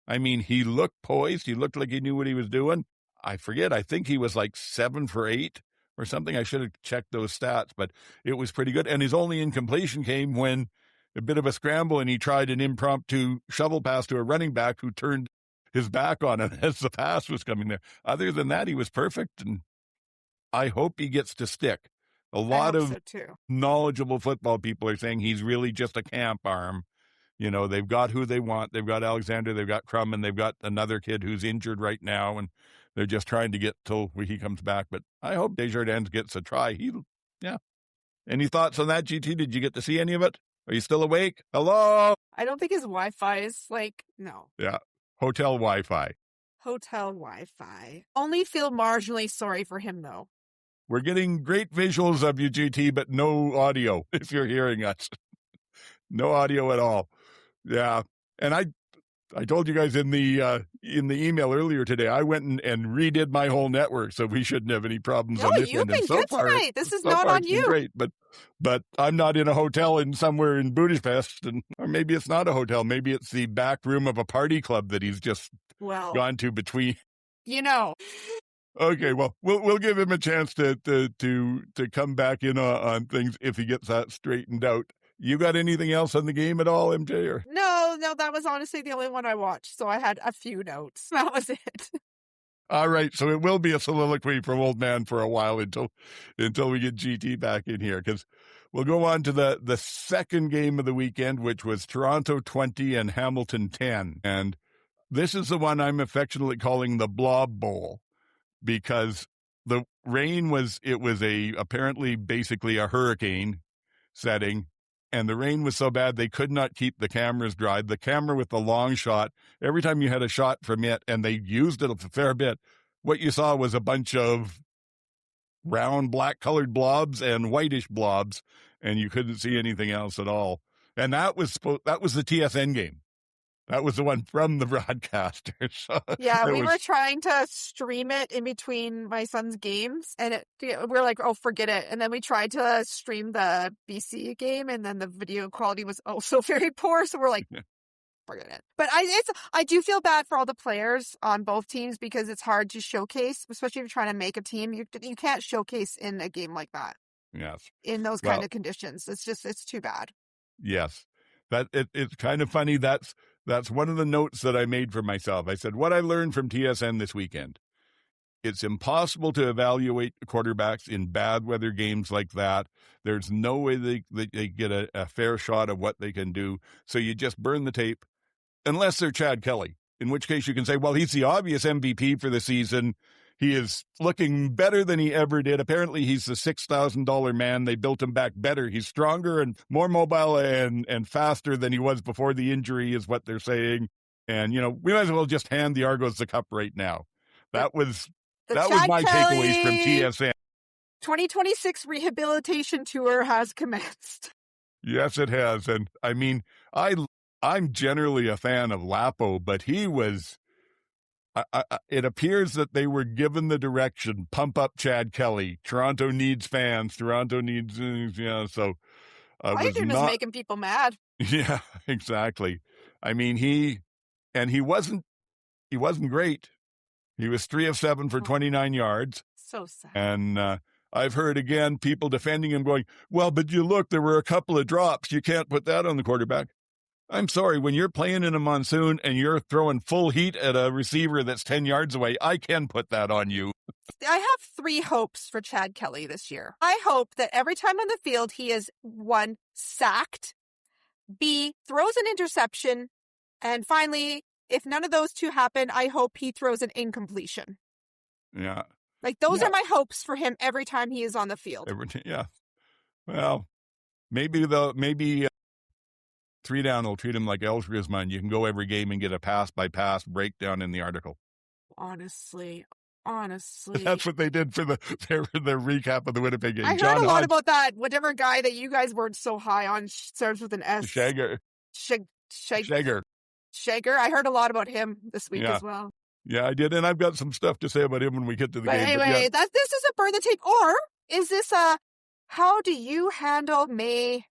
S2: I mean, he looked poised. He looked like he knew what he was doing. I forget. I think he was like 7 for 8 or something. I should have checked those stats, but it was pretty good. And his only incompletion came when a bit of a scramble, and he tried an impromptu shovel pass to a running back who turned his back on him as the pass was coming there. Other than that, he was perfect, and I hope he gets to stick. A lot of knowledgeable football people are saying he's really just a camp arm. You know, they've got who they want. They've got Alexander, they've got Crum, and they've got another kid who's injured right now, and they're just trying to get till he comes back. But I hope Desjardins gets a try. Any thoughts on that, GT? Did you get to see any of it? Are you still awake? Hello?
S4: I don't think his Wi-Fi is no.
S2: Yeah, hotel Wi-Fi.
S4: Hotel Wi-Fi. Only feel marginally sorry for him, though.
S2: We're getting great visuals of you, GT, but no audio if you're hearing us. No audio at all. Yeah. And I told you guys in the email earlier today, I went and redid my whole network, so we shouldn't have any problems on this
S4: end.
S2: You've been good
S4: tonight. This is not on you.
S2: Great, but I'm not in a hotel somewhere in Budapest, or maybe it's not a hotel. Maybe it's the back room of a party club that he's just gone to between. Okay, well, we'll give him a chance to come back in on things if he gets that straightened out. You got anything else on the game at all, MJ? Or?
S4: No, that was honestly the only one I watched. So I had a few notes. That was it.
S2: All right, so it will be a soliloquy from Oldman for a while until we get GT back in here, because we'll go on to the second game of the weekend, which was Toronto 20 and Hamilton 10. And this is the one I'm affectionately calling the Blob Bowl, because the rain was apparently basically a hurricane setting. And the rain was so bad they could not keep the cameras dry. The camera with the long shot, every time you had a shot from it, and they used it a fair bit, what you saw was a bunch of round black-colored blobs and whitish blobs, and you couldn't see anything else at all. And that was the TSN game. That was the one from the broadcaster. So
S4: we were trying to stream it in between my son's games, and we're like, oh, forget it. And then we tried to stream the BC game, and then the video quality was also very poor. So we're like, forget it. But I do feel bad for all the players on both teams, because it's hard to showcase, especially if you're trying to make a team. You can't showcase in a game like that.
S2: Yes.
S4: In those kind of conditions. It's too bad.
S2: Yes. It's kind of funny. That's one of the notes that I made for myself. I said, what I learned from TSN this weekend, it's impossible to evaluate quarterbacks in bad weather games like that. There's no way they get a fair shot of what they can do. So you just burn the tape, unless they're Chad Kelly, in which case you can say, well, he's the obvious MVP for the season. He is looking better than he ever did. Apparently, he's the $6,000 man. They built him back better. He's stronger and more mobile and faster than he was before the injury, is what they're saying. And, we might as well just hand the Argos the cup right now. That was my takeaways from TSN.
S4: 2026 rehabilitation tour has commenced.
S2: Yes, it has. And I mean, I'm generally a fan of Lapo, but he was... it appears that they were given the direction, pump up Chad Kelly. Toronto needs fans. Toronto needs, so.
S4: Biden is making people mad.
S2: Yeah, exactly. I mean, he wasn't great. He was 3 of 7 for 29 yards.
S4: So sad.
S2: And I've heard, again, people defending him going, well, but you look, there were a couple of drops. You can't put that on the quarterback. I'm sorry, when you're playing in a monsoon and you're throwing full heat at a receiver that's 10 yards away, I can put that on you.
S4: I have 3 hopes for Chad Kelly this year. I hope that every time on the field, he is 1, sacked, B, throws an interception, and finally, if none of those 2 happen, I hope he throws an incompletion.
S2: Yeah.
S4: Those are my hopes for him every time he is on the field.
S2: Yeah. Well, maybe 3 down will treat him like El Charisma, and you can go every game and get a pass-by-pass breakdown in the article.
S4: Honestly.
S2: That's what they did for the recap of the Winnipeg game.
S4: I heard a lot about that. Whatever guy that you guys weren't so high on starts with an S.
S2: Shagger.
S4: Shagger. I heard a lot about him this week as well.
S2: Yeah, I did, and I've got some stuff to say about him when we get to the game.
S4: Anyway, this is a burn the tape, or is this a how do you handle May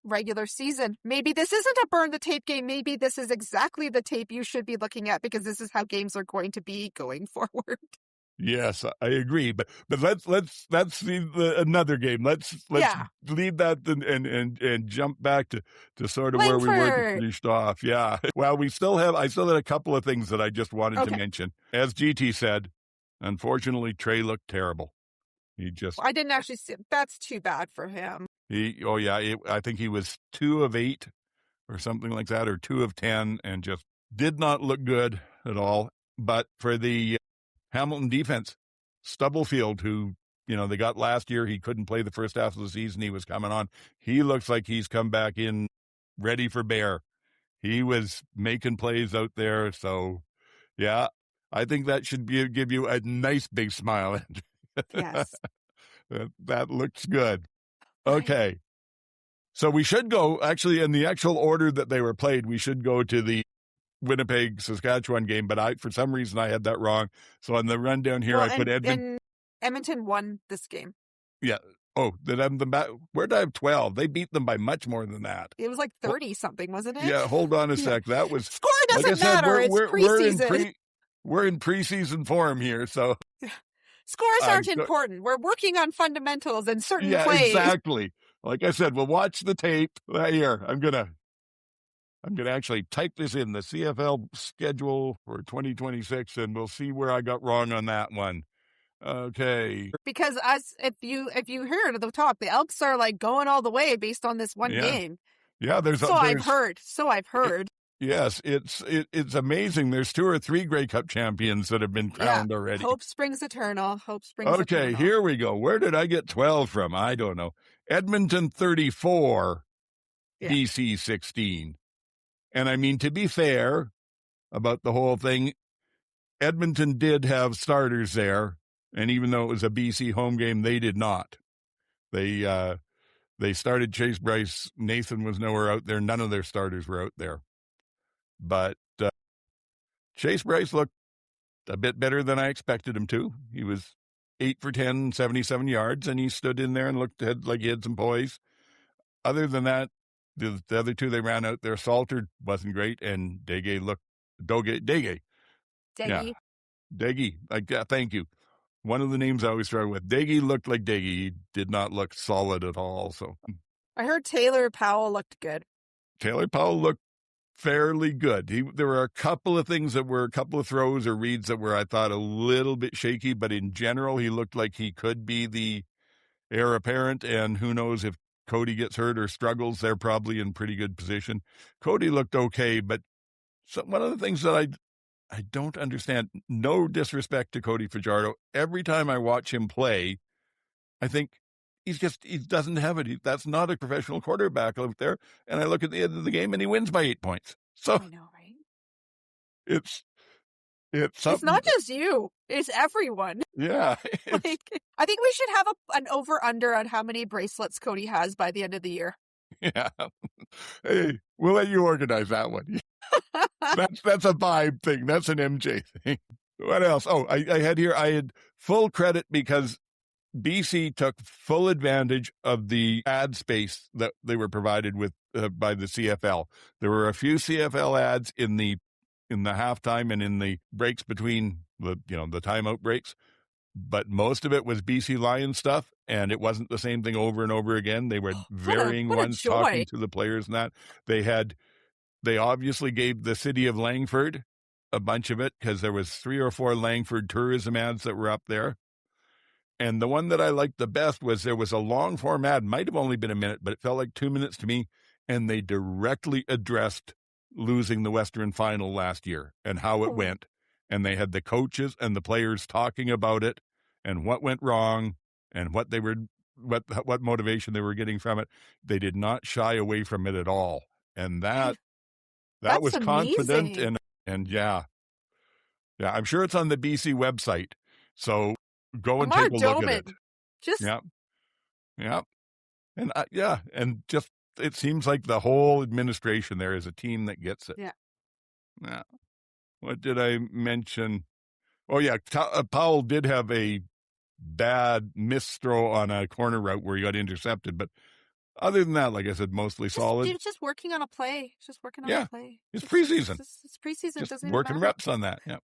S4: regular season? Maybe this isn't a burn the tape game. Maybe this is exactly the tape you should be looking at because this is how games are going to be going forward.
S2: Yes, I agree. But let's see another game. Let's leave that and jump back to sort of where we were finished off. Yeah. Well, I still had a couple of things that I just wanted to mention. As GT said, unfortunately, Trey looked terrible.
S4: I didn't actually see it. That's too bad for him.
S2: I think he was 2 of 8 or something like that, or 2 of 10, and just did not look good at all. But for the Hamilton defense, Stubblefield, who, they got last year, he couldn't play the first half of the season. He was coming on. He looks like he's come back in ready for bear. He was making plays out there. So, yeah, I think that should give you a nice big smile.
S4: Yes.
S2: That looks good. Okay. So we should go, actually, in the actual order that they were played, we should go to the Winnipeg, Saskatchewan game, but for some reason I had that wrong. So on the rundown here, I put Edmonton.
S4: Edmonton won this game.
S2: Yeah. Oh, where did I have 12? They beat them by much more than that.
S4: It was like 30 something, wasn't it?
S2: Yeah, hold on a sec. That was
S4: score doesn't matter. It's preseason.
S2: We're in preseason form here, so
S4: scores aren't important. We're working on fundamentals and certain plays.
S2: Yeah, exactly. Like I said, we'll watch the tape here. I'm gonna actually type this in the CFL schedule for 2026, and we'll see where I got wrong on that one. Okay.
S4: Because if you hear it at the top, the Elks are like going all the way based on this one game.
S2: Yeah,
S4: I've heard.
S2: Yes, it's amazing. There's 2 or 3 Grey Cup champions that have been crowned already.
S4: Hope springs eternal.
S2: Okay, here we go. Where did I get 12 from? I don't know. Edmonton 34, BC 16. And I mean, to be fair about the whole thing, Edmonton did have starters there. And even though it was a BC home game, they did not. They started Chase Bryce. Nathan was nowhere out there. None of their starters were out there. But Chase Bryce looked a bit better than I expected him to. He was 8 for 10, 77 yards, and he stood in there and looked like he had some poise. Other than that, the other 2 they ran out there, Salter wasn't great, and Dege looked Dege. Yeah, Dege. Thank you. One of the names I always struggle with. Dege looked like Dege. He did not look solid at all. So
S4: I heard Taylor Powell looked good.
S2: Taylor Powell looked fairly good. There were a couple of things a couple of throws or reads that were, I thought, a little bit shaky, but in general, he looked like he could be the heir apparent, and who knows if Cody gets hurt or struggles, they're probably in pretty good position. Cody looked okay, but one of the things that I don't understand, no disrespect to Cody Fajardo, every time I watch him play, I think he doesn't have it. That's not a professional quarterback out there. And I look at the end of the game and he wins by 8 points. So
S4: I know, right?
S2: It's
S4: not just you. It's everyone.
S2: Yeah.
S4: I think we should have an over-under on how many bracelets Cody has by the end of the year.
S2: Yeah. Hey, we'll let you organize that one. That's a vibe thing. That's an MJ thing. What else? Oh, I had full credit because BC took full advantage of the ad space that they were provided with by the CFL. There were a few CFL ads in the halftime and in the breaks between the timeout breaks, but most of it was BC Lions stuff, and it wasn't the same thing over and over again. They were varying ones talking to the players and that. They obviously gave the city of Langford a bunch of it because there was 3 or 4 Langford tourism ads that were up there. And the one that I liked the best was there was a long form ad, might have only been a minute, but it felt like 2 minutes to me. And they directly addressed losing the Western Final last year and how it went. And they had the coaches and the players talking about it and what went wrong and what motivation they were getting from it. They did not shy away from it at all. And that
S4: That's
S2: was confident
S4: amazing.
S2: and yeah, I'm sure it's on the BC website. So go and take a look at it.
S4: Just
S2: yeah. And and just it seems like the whole administration there is a team that gets it. Yeah. What did I mention? Oh yeah, Powell did have a bad missed throw on a corner route where he got intercepted, but other than that, like I said, mostly solid.
S4: Just working on a play. Just working on a play.
S2: It's preseason.
S4: It's preseason.
S2: Just
S4: doesn't
S2: working
S4: matter.
S2: reps on that.
S4: Yeah.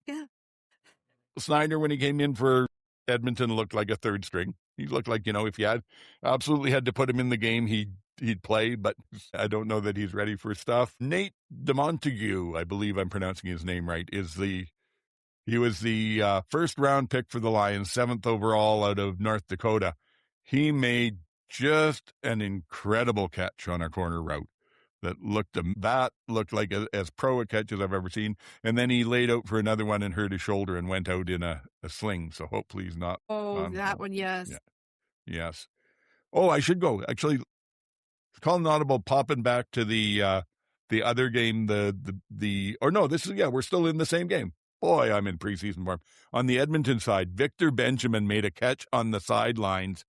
S2: Snyder, when he came in for Edmonton, looked like a third string. He looked like, if you absolutely had to put him in the game, he'd play, but I don't know that he's ready for stuff. Nate DeMontague, I believe I'm pronouncing his name right, he was the first round pick for the Lions, 7th overall out of North Dakota. He made just an incredible catch on a corner route that looked like as pro a catch as I've ever seen. And then he laid out for another one and hurt his shoulder and went out in a sling. So hopefully he's not.
S4: Oh, that one, yes.
S2: Yeah. Yes. Oh, I should go. Actually, call an audible, popping back to the other game, we're still in the same game. Boy, I'm in preseason form. On the Edmonton side, Victor Benjamin made a catch on the sidelines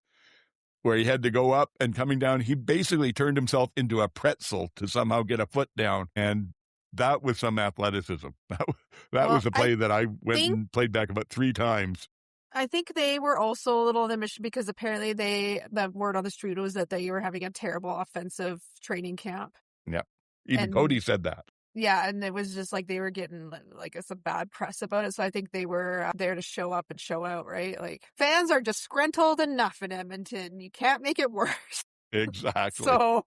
S2: where he had to go up, and coming down, he basically turned himself into a pretzel to somehow get a foot down. And that was some athleticism. That was a play that I went and played back about 3 times.
S4: I think they were also a little on the mission because apparently the word on the street was that they were having a terrible offensive training camp.
S2: Yeah. Even Cody said that.
S4: Yeah, and it was just like they were getting some bad press about it. So I think they were there to show up and show out, right? Like, fans are disgruntled enough in Edmonton. You can't make it worse.
S2: Exactly.
S4: So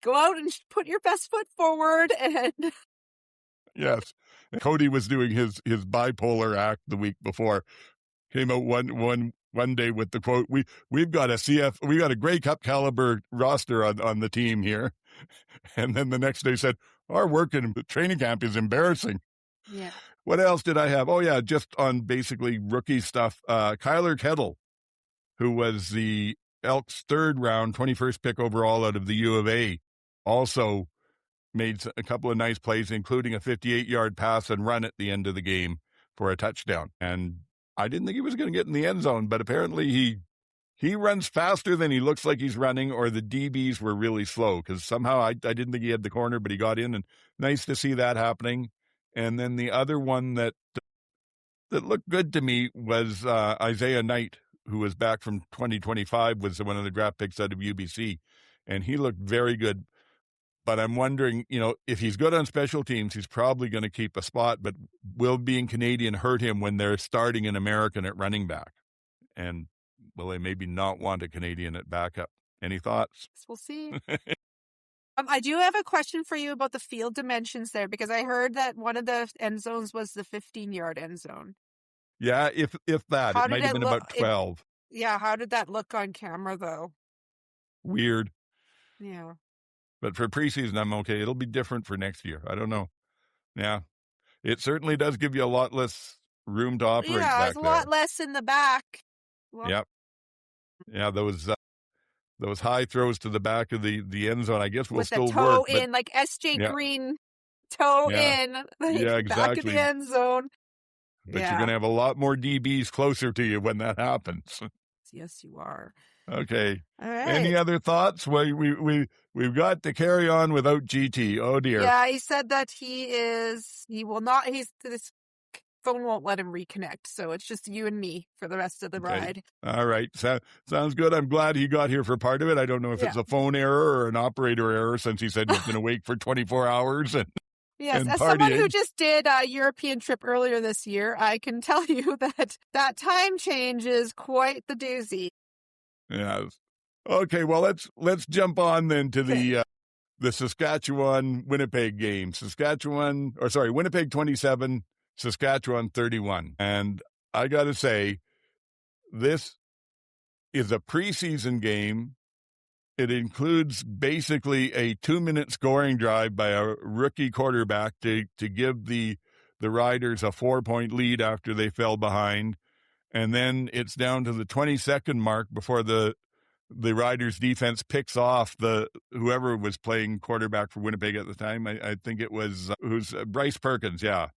S4: go out and put your best foot forward. And
S2: yes, Cody was doing his bipolar act the week before. Came out one day with the quote, we've got a Grey Cup caliber roster on the team here. And then the next day said, our work in training camp is embarrassing.
S4: Yeah.
S2: What else did I have? Oh yeah, just on basically rookie stuff. Kyler Kettle, who was the Elks 3rd round, 21st pick overall out of the U of A, also made a couple of nice plays, including a 58-yard pass and run at the end of the game for a touchdown. And I didn't think he was going to get in the end zone, but apparently he runs faster than he looks like he's running, or the DBs were really slow, because somehow I didn't think he had the corner, but he got in, and nice to see that happening. And then the other one that looked good to me was Isaiah Knight, who was back from 2025, was one of the draft picks out of UBC, and he looked very good. But I'm wondering, if he's good on special teams, he's probably going to keep a spot, but will being Canadian hurt him when they're starting an American at running back? And will they maybe not want a Canadian at backup? Any thoughts?
S4: We'll see. I do have a question for you about the field dimensions there, because I heard that one of the end zones was the 15-yard end zone.
S2: Yeah, if that. It might have been about 12.
S4: How did that look on camera, though?
S2: Weird.
S4: Yeah.
S2: But for preseason, I'm okay. It'll be different for next year. I don't know. Yeah. It certainly does give you a lot less room to operate back there.
S4: Yeah, it's a lot less in the back. Well,
S2: yep. Yeah, those high throws to the back of the end zone, I guess, will still work. With the toe
S4: in, like SJ Green, toe in,
S2: exactly.
S4: Back of the end zone.
S2: But you're going to have a lot more DBs closer to you when that happens.
S4: Yes, you are.
S2: Okay.
S4: All right.
S2: Any other thoughts? We've got to carry on without GT. Oh dear.
S4: Yeah, he said that this phone won't let him reconnect, so it's just you and me for the rest of the ride.
S2: All right. Sounds good. I'm glad he got here for part of it. I don't know if it's a phone error or an operator error, since he said he's going to wait for 24 hours.
S4: Yes, as someone who just did a European trip earlier this year, I can tell you that time change is quite the doozy.
S2: Yeah. Okay, well, let's jump on then to the Saskatchewan Winnipeg game. Winnipeg 27, Saskatchewan 31. And I got to say, this is a preseason game. It includes basically a 2-minute scoring drive by a rookie quarterback to give the Riders a 4-point lead after they fell behind. And then it's down to the 22nd mark before the the Riders defense picks off whoever was playing quarterback for Winnipeg at the time. I think it was Bryce Perkins. Yeah.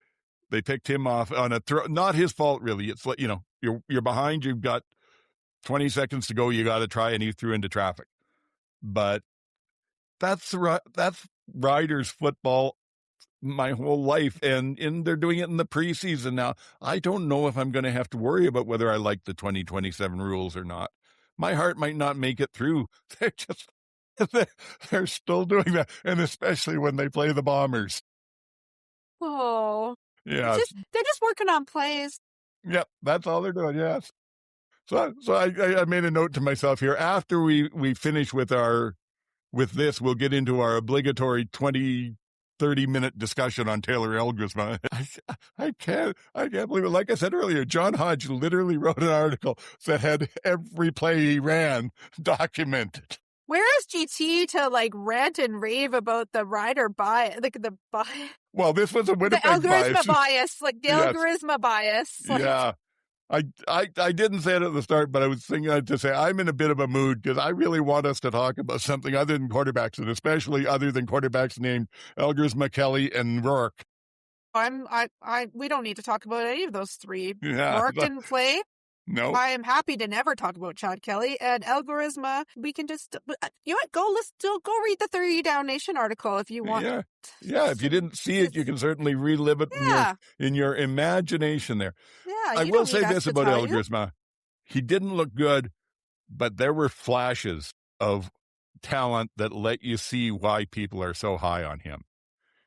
S2: They picked him off on a throw. Not his fault, really. It's like, you're behind. You've got 20 seconds to go. You got to try, and he threw into traffic. But that's Riders football my whole life, and they're doing it in the preseason now. I don't know if I'm going to have to worry about whether I like the 2027 rules or not. My heart might not make it through. They're still doing that, and especially when they play the Bombers.
S4: Oh,
S2: yeah,
S4: they're just working on plays.
S2: Yep, that's all they're doing. Yes. So I made a note to myself here. After we finish with this, we'll get into our obligatory 30-minute discussion on Taylor Elgersma. I can't believe it. Like I said earlier, John Hodge literally wrote an article that had every play he ran documented.
S4: Where is GT to rant and rave about the rider bias, the bias?
S2: Well, this was a Winnipeg
S4: the algorithma bias, the algorithma bias.
S2: Yeah. I didn't say it at the start, but I was thinking to say I'm in a bit of a mood because I really want us to talk about something other than quarterbacks, and especially other than quarterbacks named Elgersma, Kelly, and Rourke.
S4: We don't need to talk about any of those three.
S2: Yeah,
S4: Rourke didn't play.
S2: No.
S4: I am happy to never talk about Chad Kelly and Elgersma. We can just, you know what, go read the 30 Down Nation article if you want.
S2: Yeah. If you didn't see it, you can certainly relive it in your imagination there.
S4: Yeah.
S2: I will say this about Elgersma. He didn't look good, but there were flashes of talent that let you see why people are so high on him.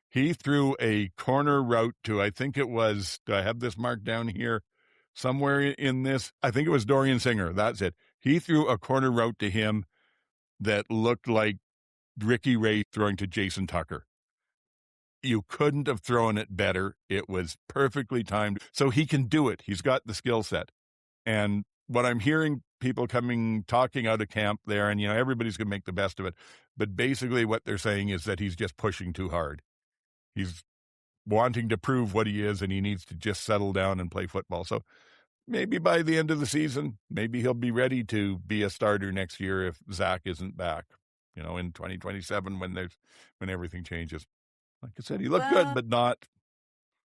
S2: He threw a corner route to, I think it was, do I have this marked down here? Somewhere in this, I think it was Dorian Singer. That's it. He threw a corner route to him that looked like Ricky Ray throwing to Jason Tucker. You couldn't have thrown it better. It was perfectly timed. So he can do it. He's got the skill set. And what I'm hearing people talking out of camp there, and everybody's going to make the best of it. But basically what they're saying is that he's just pushing too hard. He's wanting to prove what he is, and he needs to just settle down and play football. So maybe by the end of the season, maybe he'll be ready to be a starter next year if Zach isn't back, in 2027 when everything changes. Like I said, he looked good, but not,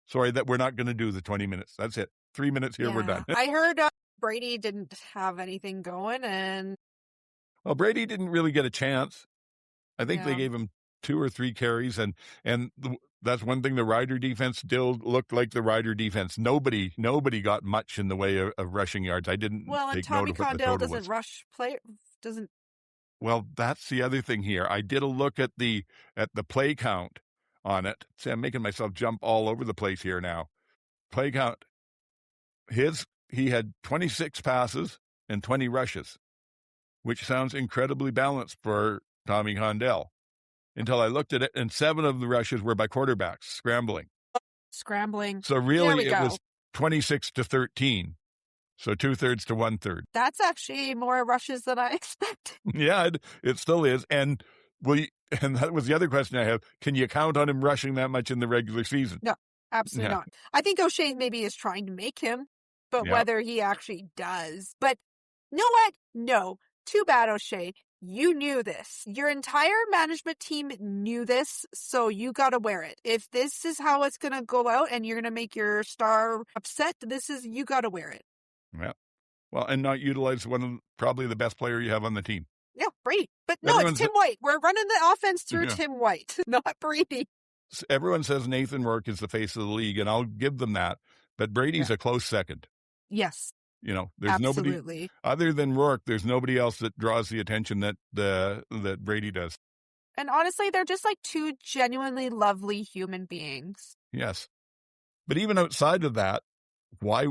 S2: sorry that we're not going to do the 20 minutes. That's it. 3 minutes here, we're done.
S4: I heard Brady didn't have anything going, and
S2: well, Brady didn't really get a chance. I think they gave him 2 or 3 carries, and that's one thing. The Rider defense still looked like the Rider defense. Nobody got much in the way of rushing yards. I didn't.
S4: Well, and
S2: take
S4: Tommy
S2: note of what the
S4: Condell
S2: total
S4: doesn't
S2: was.
S4: rush play. Doesn't.
S2: Well, that's the other thing here. I did a look at the play count on it. See, I'm making myself jump all over the place here now. Play count. He had 26 passes and 20 rushes, which sounds incredibly balanced for Tommy Condell. Until I looked at it, and 7 of the rushes were by quarterbacks scrambling.
S4: Scrambling.
S2: So really, it was 26-13. So 2/3 to 1/3.
S4: That's actually more rushes than I expected.
S2: Yeah, it still is. And that was the other question I have. Can you count on him rushing that much in the regular season?
S4: No, absolutely not. I think O'Shea maybe is trying to make him, but whether he actually does. But you know what? No. Too bad, O'Shea. You knew this. Your entire management team knew this, so you got to wear it. If this is how it's going to go out and you're going to make your star upset, you got to wear it.
S2: Yeah. Well, and not utilize probably the best player you have on the team.
S4: Yeah, Brady. But no, it's Tim White. We're running the offense through Tim White, not Brady.
S2: Everyone says Nathan Rourke is the face of the league, and I'll give them that. But Brady's a close second.
S4: Yes.
S2: There's nobody other than Rourke. There's nobody else that draws the attention that Brady does.
S4: And honestly, they're just like 2 genuinely lovely human beings.
S2: Yes. But even outside of that, why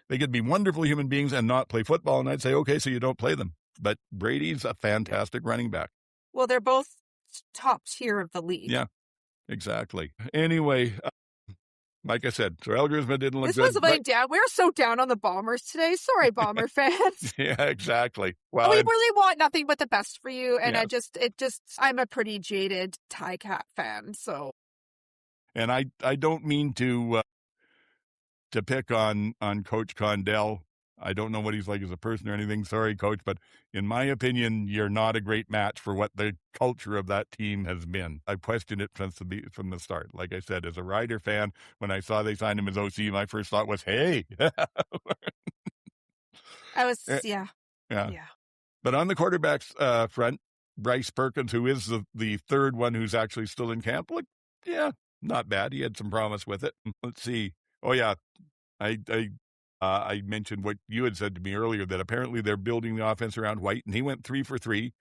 S2: they could be wonderful human beings and not play football? And I'd say, okay, so you don't play them. But Brady's a fantastic running back.
S4: Well, they're both top tier of the league.
S2: Yeah, exactly. Anyway, like I said, so Elgersma didn't look good.
S4: This was laying down. We're so down on the Bombers today. Sorry, Bomber fans.
S2: Yeah, exactly. Well,
S4: we really want nothing but the best for you. And I'm a pretty jaded Cat fan. So,
S2: and I don't mean to pick on Coach Condell I don't know what he's like as a person or anything. Sorry, coach, but in my opinion, you're not a great match for what the culture of that team has been. I've questioned it from the start. Like I said, as a Rider fan, when I saw they signed him as OC, my first thought was, hey.
S4: Yeah.
S2: But on the quarterbacks front, Bryce Perkins, who is the third one who's actually still in camp, not bad. He had some promise with it. Let's see. Oh, yeah. I mentioned what you had said to me earlier, that apparently they're building the offense around White, and he went 3 for 3,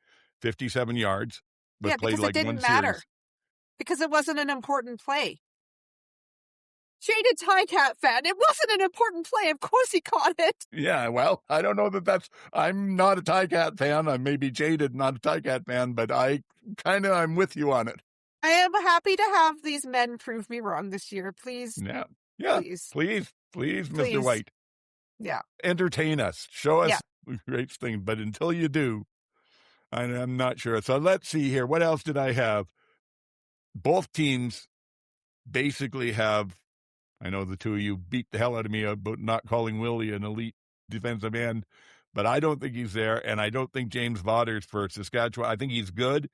S2: 57 yards.
S4: But played like it didn't matter. Series. Because it wasn't an important play. Jaded Ticat fan, it wasn't an important play. Of course he caught it.
S2: Yeah, well, I don't know I'm not a Ticat fan. I may be jaded, not a Ticat fan, but I'm with you on it.
S4: I am happy to have these men prove me wrong this year. Please.
S2: Yeah. Please, Mr. White.
S4: Yeah.
S2: Entertain us. Show us great things. But until you do, I'm not sure. So let's see here. What else did I have? Both teams basically have, I know the two of you beat the hell out of me about not calling Willie an elite defensive end, but I don't think he's there. And I don't think James Vaughters for Saskatchewan, I think he's good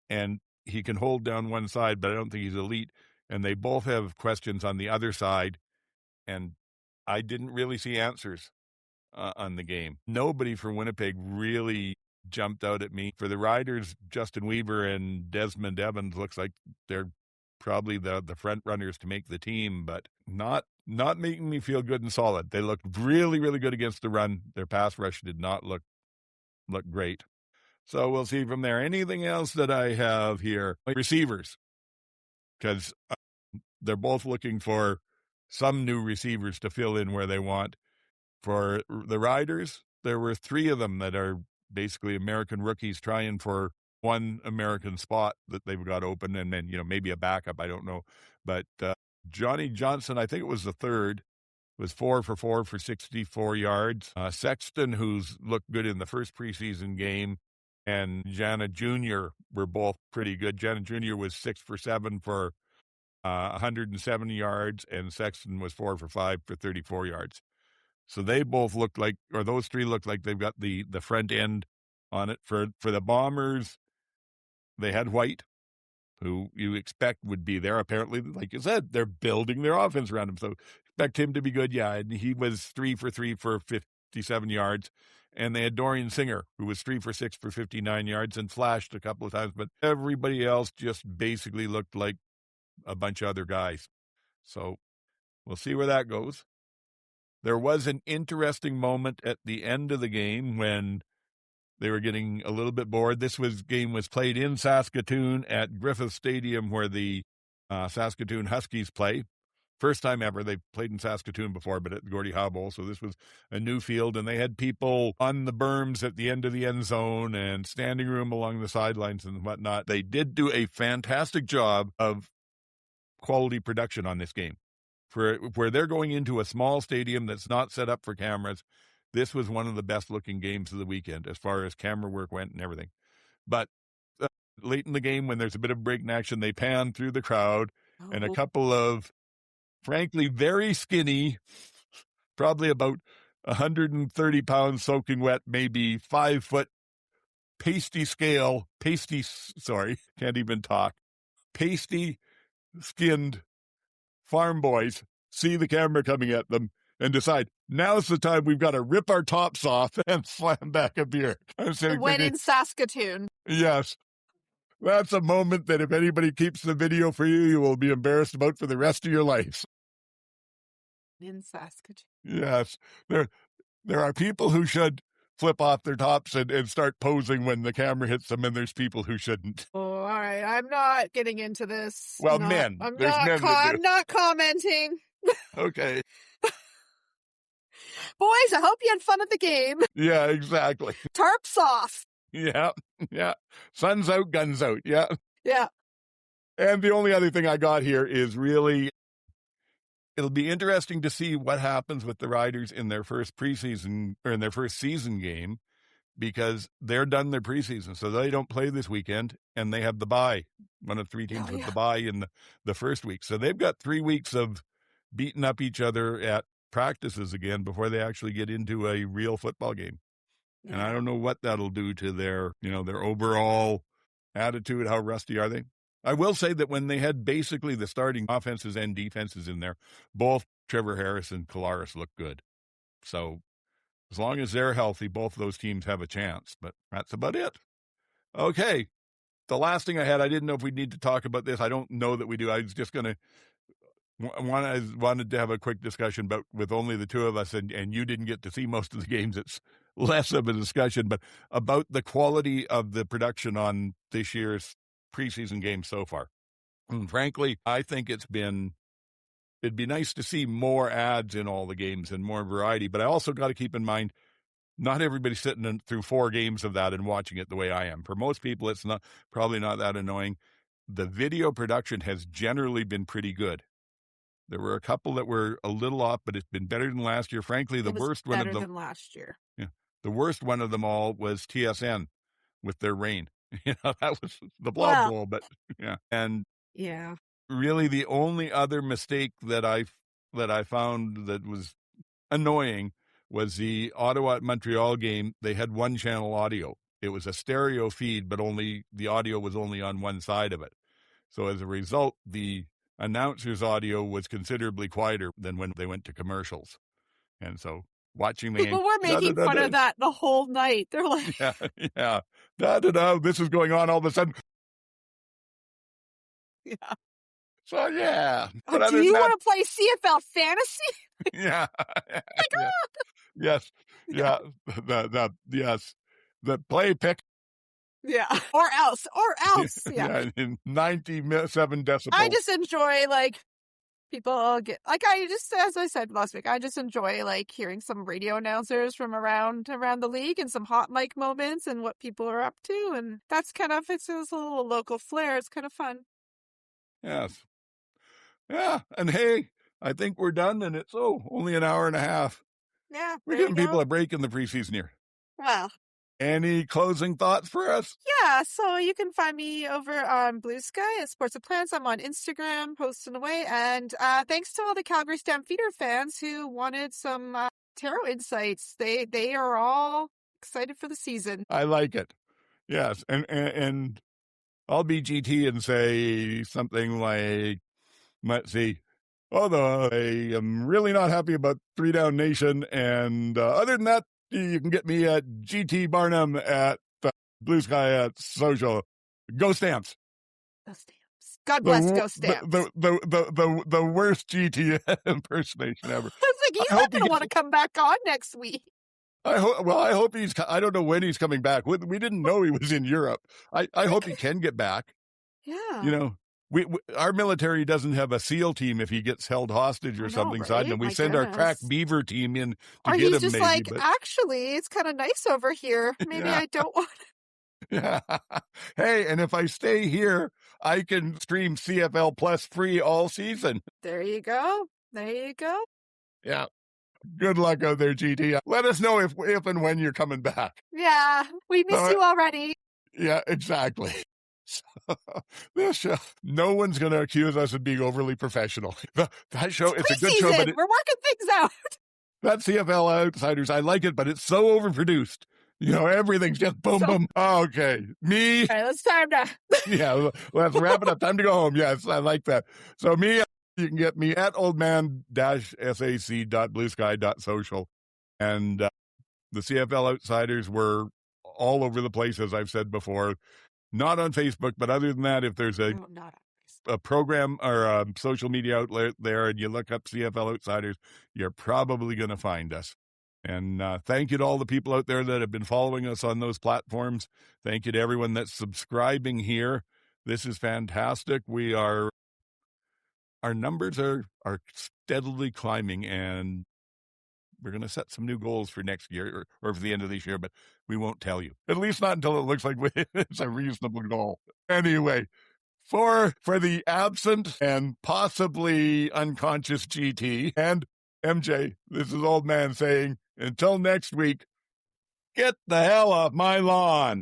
S2: and he can hold down one side, but I don't think he's elite. And they both have questions on the other side. And I didn't really see answers on the game. Nobody from Winnipeg really jumped out at me. For the Riders, Justin Weaver and Desmond Evans looks like they're probably the front runners to make the team, but not making me feel good and solid. They looked really, really good against the run. Their pass rush did not look great. So we'll see from there. Anything else that I have here? Receivers, because they're both looking for some new receivers to fill in where they want. For the Riders, there were 3 of them that are basically American rookies trying for one American spot that they've got open, and then, maybe a backup, I don't know. But Johnny Johnson, I think it was the third, was 4 for 4 for 64 yards. Sexton, who's looked good in the first preseason game, and Jana Jr. were both pretty good. Jana Jr. was 6 for 7 for 170 yards, and Sexton was 4 for 5 for 34 yards. So they both looked like, or those 3 look like they've got the front end on it. For the Bombers, they had White, who you expect would be there. Apparently, like you said, they're building their offense around him. So expect him to be good. Yeah, and he was 3 for 3 for 57 yards. And they had Dorian Singer, who was 3 for 6 for 59 yards and flashed a couple of times. But everybody else just basically looked like a bunch of other guys. So we'll see where that goes. There was an interesting moment at the end of the game when they were getting a little bit bored. This game was played in Saskatoon at Griffith Stadium, where the Saskatoon Huskies play. First time ever. They've played in Saskatoon before, but at the Gordie Howe Bowl. So this was a new field, and they had people on the berms at the end of the end zone and standing room along the sidelines and whatnot. They did do a fantastic job of quality production on this game. Where they're going into a small stadium that's not set up for cameras, this was one of the best-looking games of the weekend as far as camera work went and everything. But late in the game, when there's a bit of break action, they pan through the crowd, and a couple of, frankly, very skinny, probably about 130 pounds soaking wet, maybe 5 foot, pasty skinned farm boys see the camera coming at them and decide, now's the time we've got to rip our tops off and slam back a beer.
S4: When in Saskatoon.
S2: Yes. That's a moment that if anybody keeps the video for you, you will be embarrassed about for the rest of your life.
S4: In Saskatoon.
S2: Yes. There are people who should flip off their tops and start posing when the camera hits them, and there's people who shouldn't.
S4: Oh, all right. I'm not getting into this.
S2: Well, men.
S4: I'm not commenting.
S2: Okay.
S4: Boys, I hope you had fun at the game.
S2: Yeah, exactly.
S4: Tarps off.
S2: Yeah. Sun's out, guns out. Yeah.
S4: Yeah.
S2: And the only other thing I got here is really, it'll be interesting to see what happens with the Riders in their first preseason, or in their first season game, because they're done their preseason. So they don't play this weekend, and they have the bye. One of 3 teams with the bye in the first week. So they've got 3 weeks of beating up each other at practices again before they actually get into a real football game. Yeah. And I don't know what that'll do to their overall attitude. How rusty are they? I will say that when they had basically the starting offenses and defenses in there, both Trevor Harris and Collaros look good. So as long as they're healthy, both of those teams have a chance. But that's about it. Okay. The last thing I had, I didn't know if we'd need to talk about this. I don't know that we do. I was just going to wanted to have a quick discussion, but with only the two of us, and you didn't get to see most of the games, it's less of a discussion, but about the quality of the production on this year's preseason games so far. And frankly, I think it'd be nice to see more ads in all the games and more variety, but I also got to keep in mind, not everybody's sitting through 4 games of that and watching it the way I am. For most people, it's probably not that annoying. The video production has generally been pretty good. There were a couple that were a little off, but it's been better than last year. Frankly, the worst one of them. Better than last year. Yeah, the worst one of them all was TSN with their rain. That was the Blood Bowl, but yeah, and yeah, really the only other mistake that I found that was annoying was the Ottawa Montreal game. They had one channel audio. It was a stereo feed, but the audio was only on one side of it. So as a result, the announcer's audio was considerably quieter than when they went to commercials. And so watching the
S4: people were making fun of that the whole night. They're like,
S2: yeah. This is going on all of a sudden.
S4: Yeah.
S2: So, yeah.
S4: Oh, do you want to play CFL fantasy?
S2: Yeah. Yes. Yeah. Yes. The play pick.
S4: Yeah. Or else. Yeah.
S2: In 97 decibels.
S4: I just enjoy, people get, as I said last week, I just enjoy, hearing some radio announcers from around the league and some hot mic moments and what people are up to. And that's it's a little local flair. It's kind of fun.
S2: Yes. Yeah. And hey, I think we're done, and it's only an hour and a half.
S4: Yeah.
S2: We're giving people a break in the preseason here.
S4: Well.
S2: Any closing thoughts for us?
S4: Yeah, so you can find me over on Blue Sky at Sports of Plants. I'm on Instagram, posting away. And thanks to all the Calgary Stampeder fans who wanted some tarot insights. They are all excited for the season.
S2: I like it. Yes, and I'll be GT and say something like, let's see, I am really not happy about 3 Down Nation. And other than that, you can get me at GT Barnum at Blue Sky at social. Go Stamps.
S4: Go Stamps. God bless Go Stamps.
S2: The worst GT impersonation ever.
S4: I was like, he's not going to want to come back on next week.
S2: I hope I don't know when he's coming back. We didn't know he was in Europe. I hope he can get back.
S4: Yeah.
S2: Our military doesn't have a SEAL team if he gets held hostage or something. Right? So we send our crack beaver team in to get him. He's just
S4: actually, it's kind of nice over here. Maybe I don't want to.
S2: Yeah. Hey, and if I stay here, I can stream CFL Plus free all season.
S4: There you go.
S2: Yeah. Good luck out there, GT. Let us know if and when you're coming back.
S4: Yeah, we miss you already.
S2: Yeah, exactly. This show, no one's going to accuse us of being overly professional. That show, it's a good show, but
S4: we're working things out.
S2: That CFL Outsiders, I like it, but it's so overproduced. Everything's just boom, boom. Okay, me.
S4: All right, it's time to.
S2: Yeah, let's wrap it up. Time to go home. Yes, I like that. So me, you can get me at oldman-sac.bluesky.social. And the CFL Outsiders were all over the place, as I've said before. Not on Facebook, but other than that, if there's a program or a social media outlet there and you look up CFL Outsiders, you're probably going to find us. And thank you to all the people out there that have been following us on those platforms. Thank you to everyone that's subscribing here. This is fantastic. Our numbers are steadily climbing, and we're going to set some new goals for next year or for the end of this year, but we won't tell you. At least not until it looks like it's a reasonable goal. Anyway, for the absent and possibly unconscious GT and MJ, this is Old Man saying, until next week, get the hell off my lawn.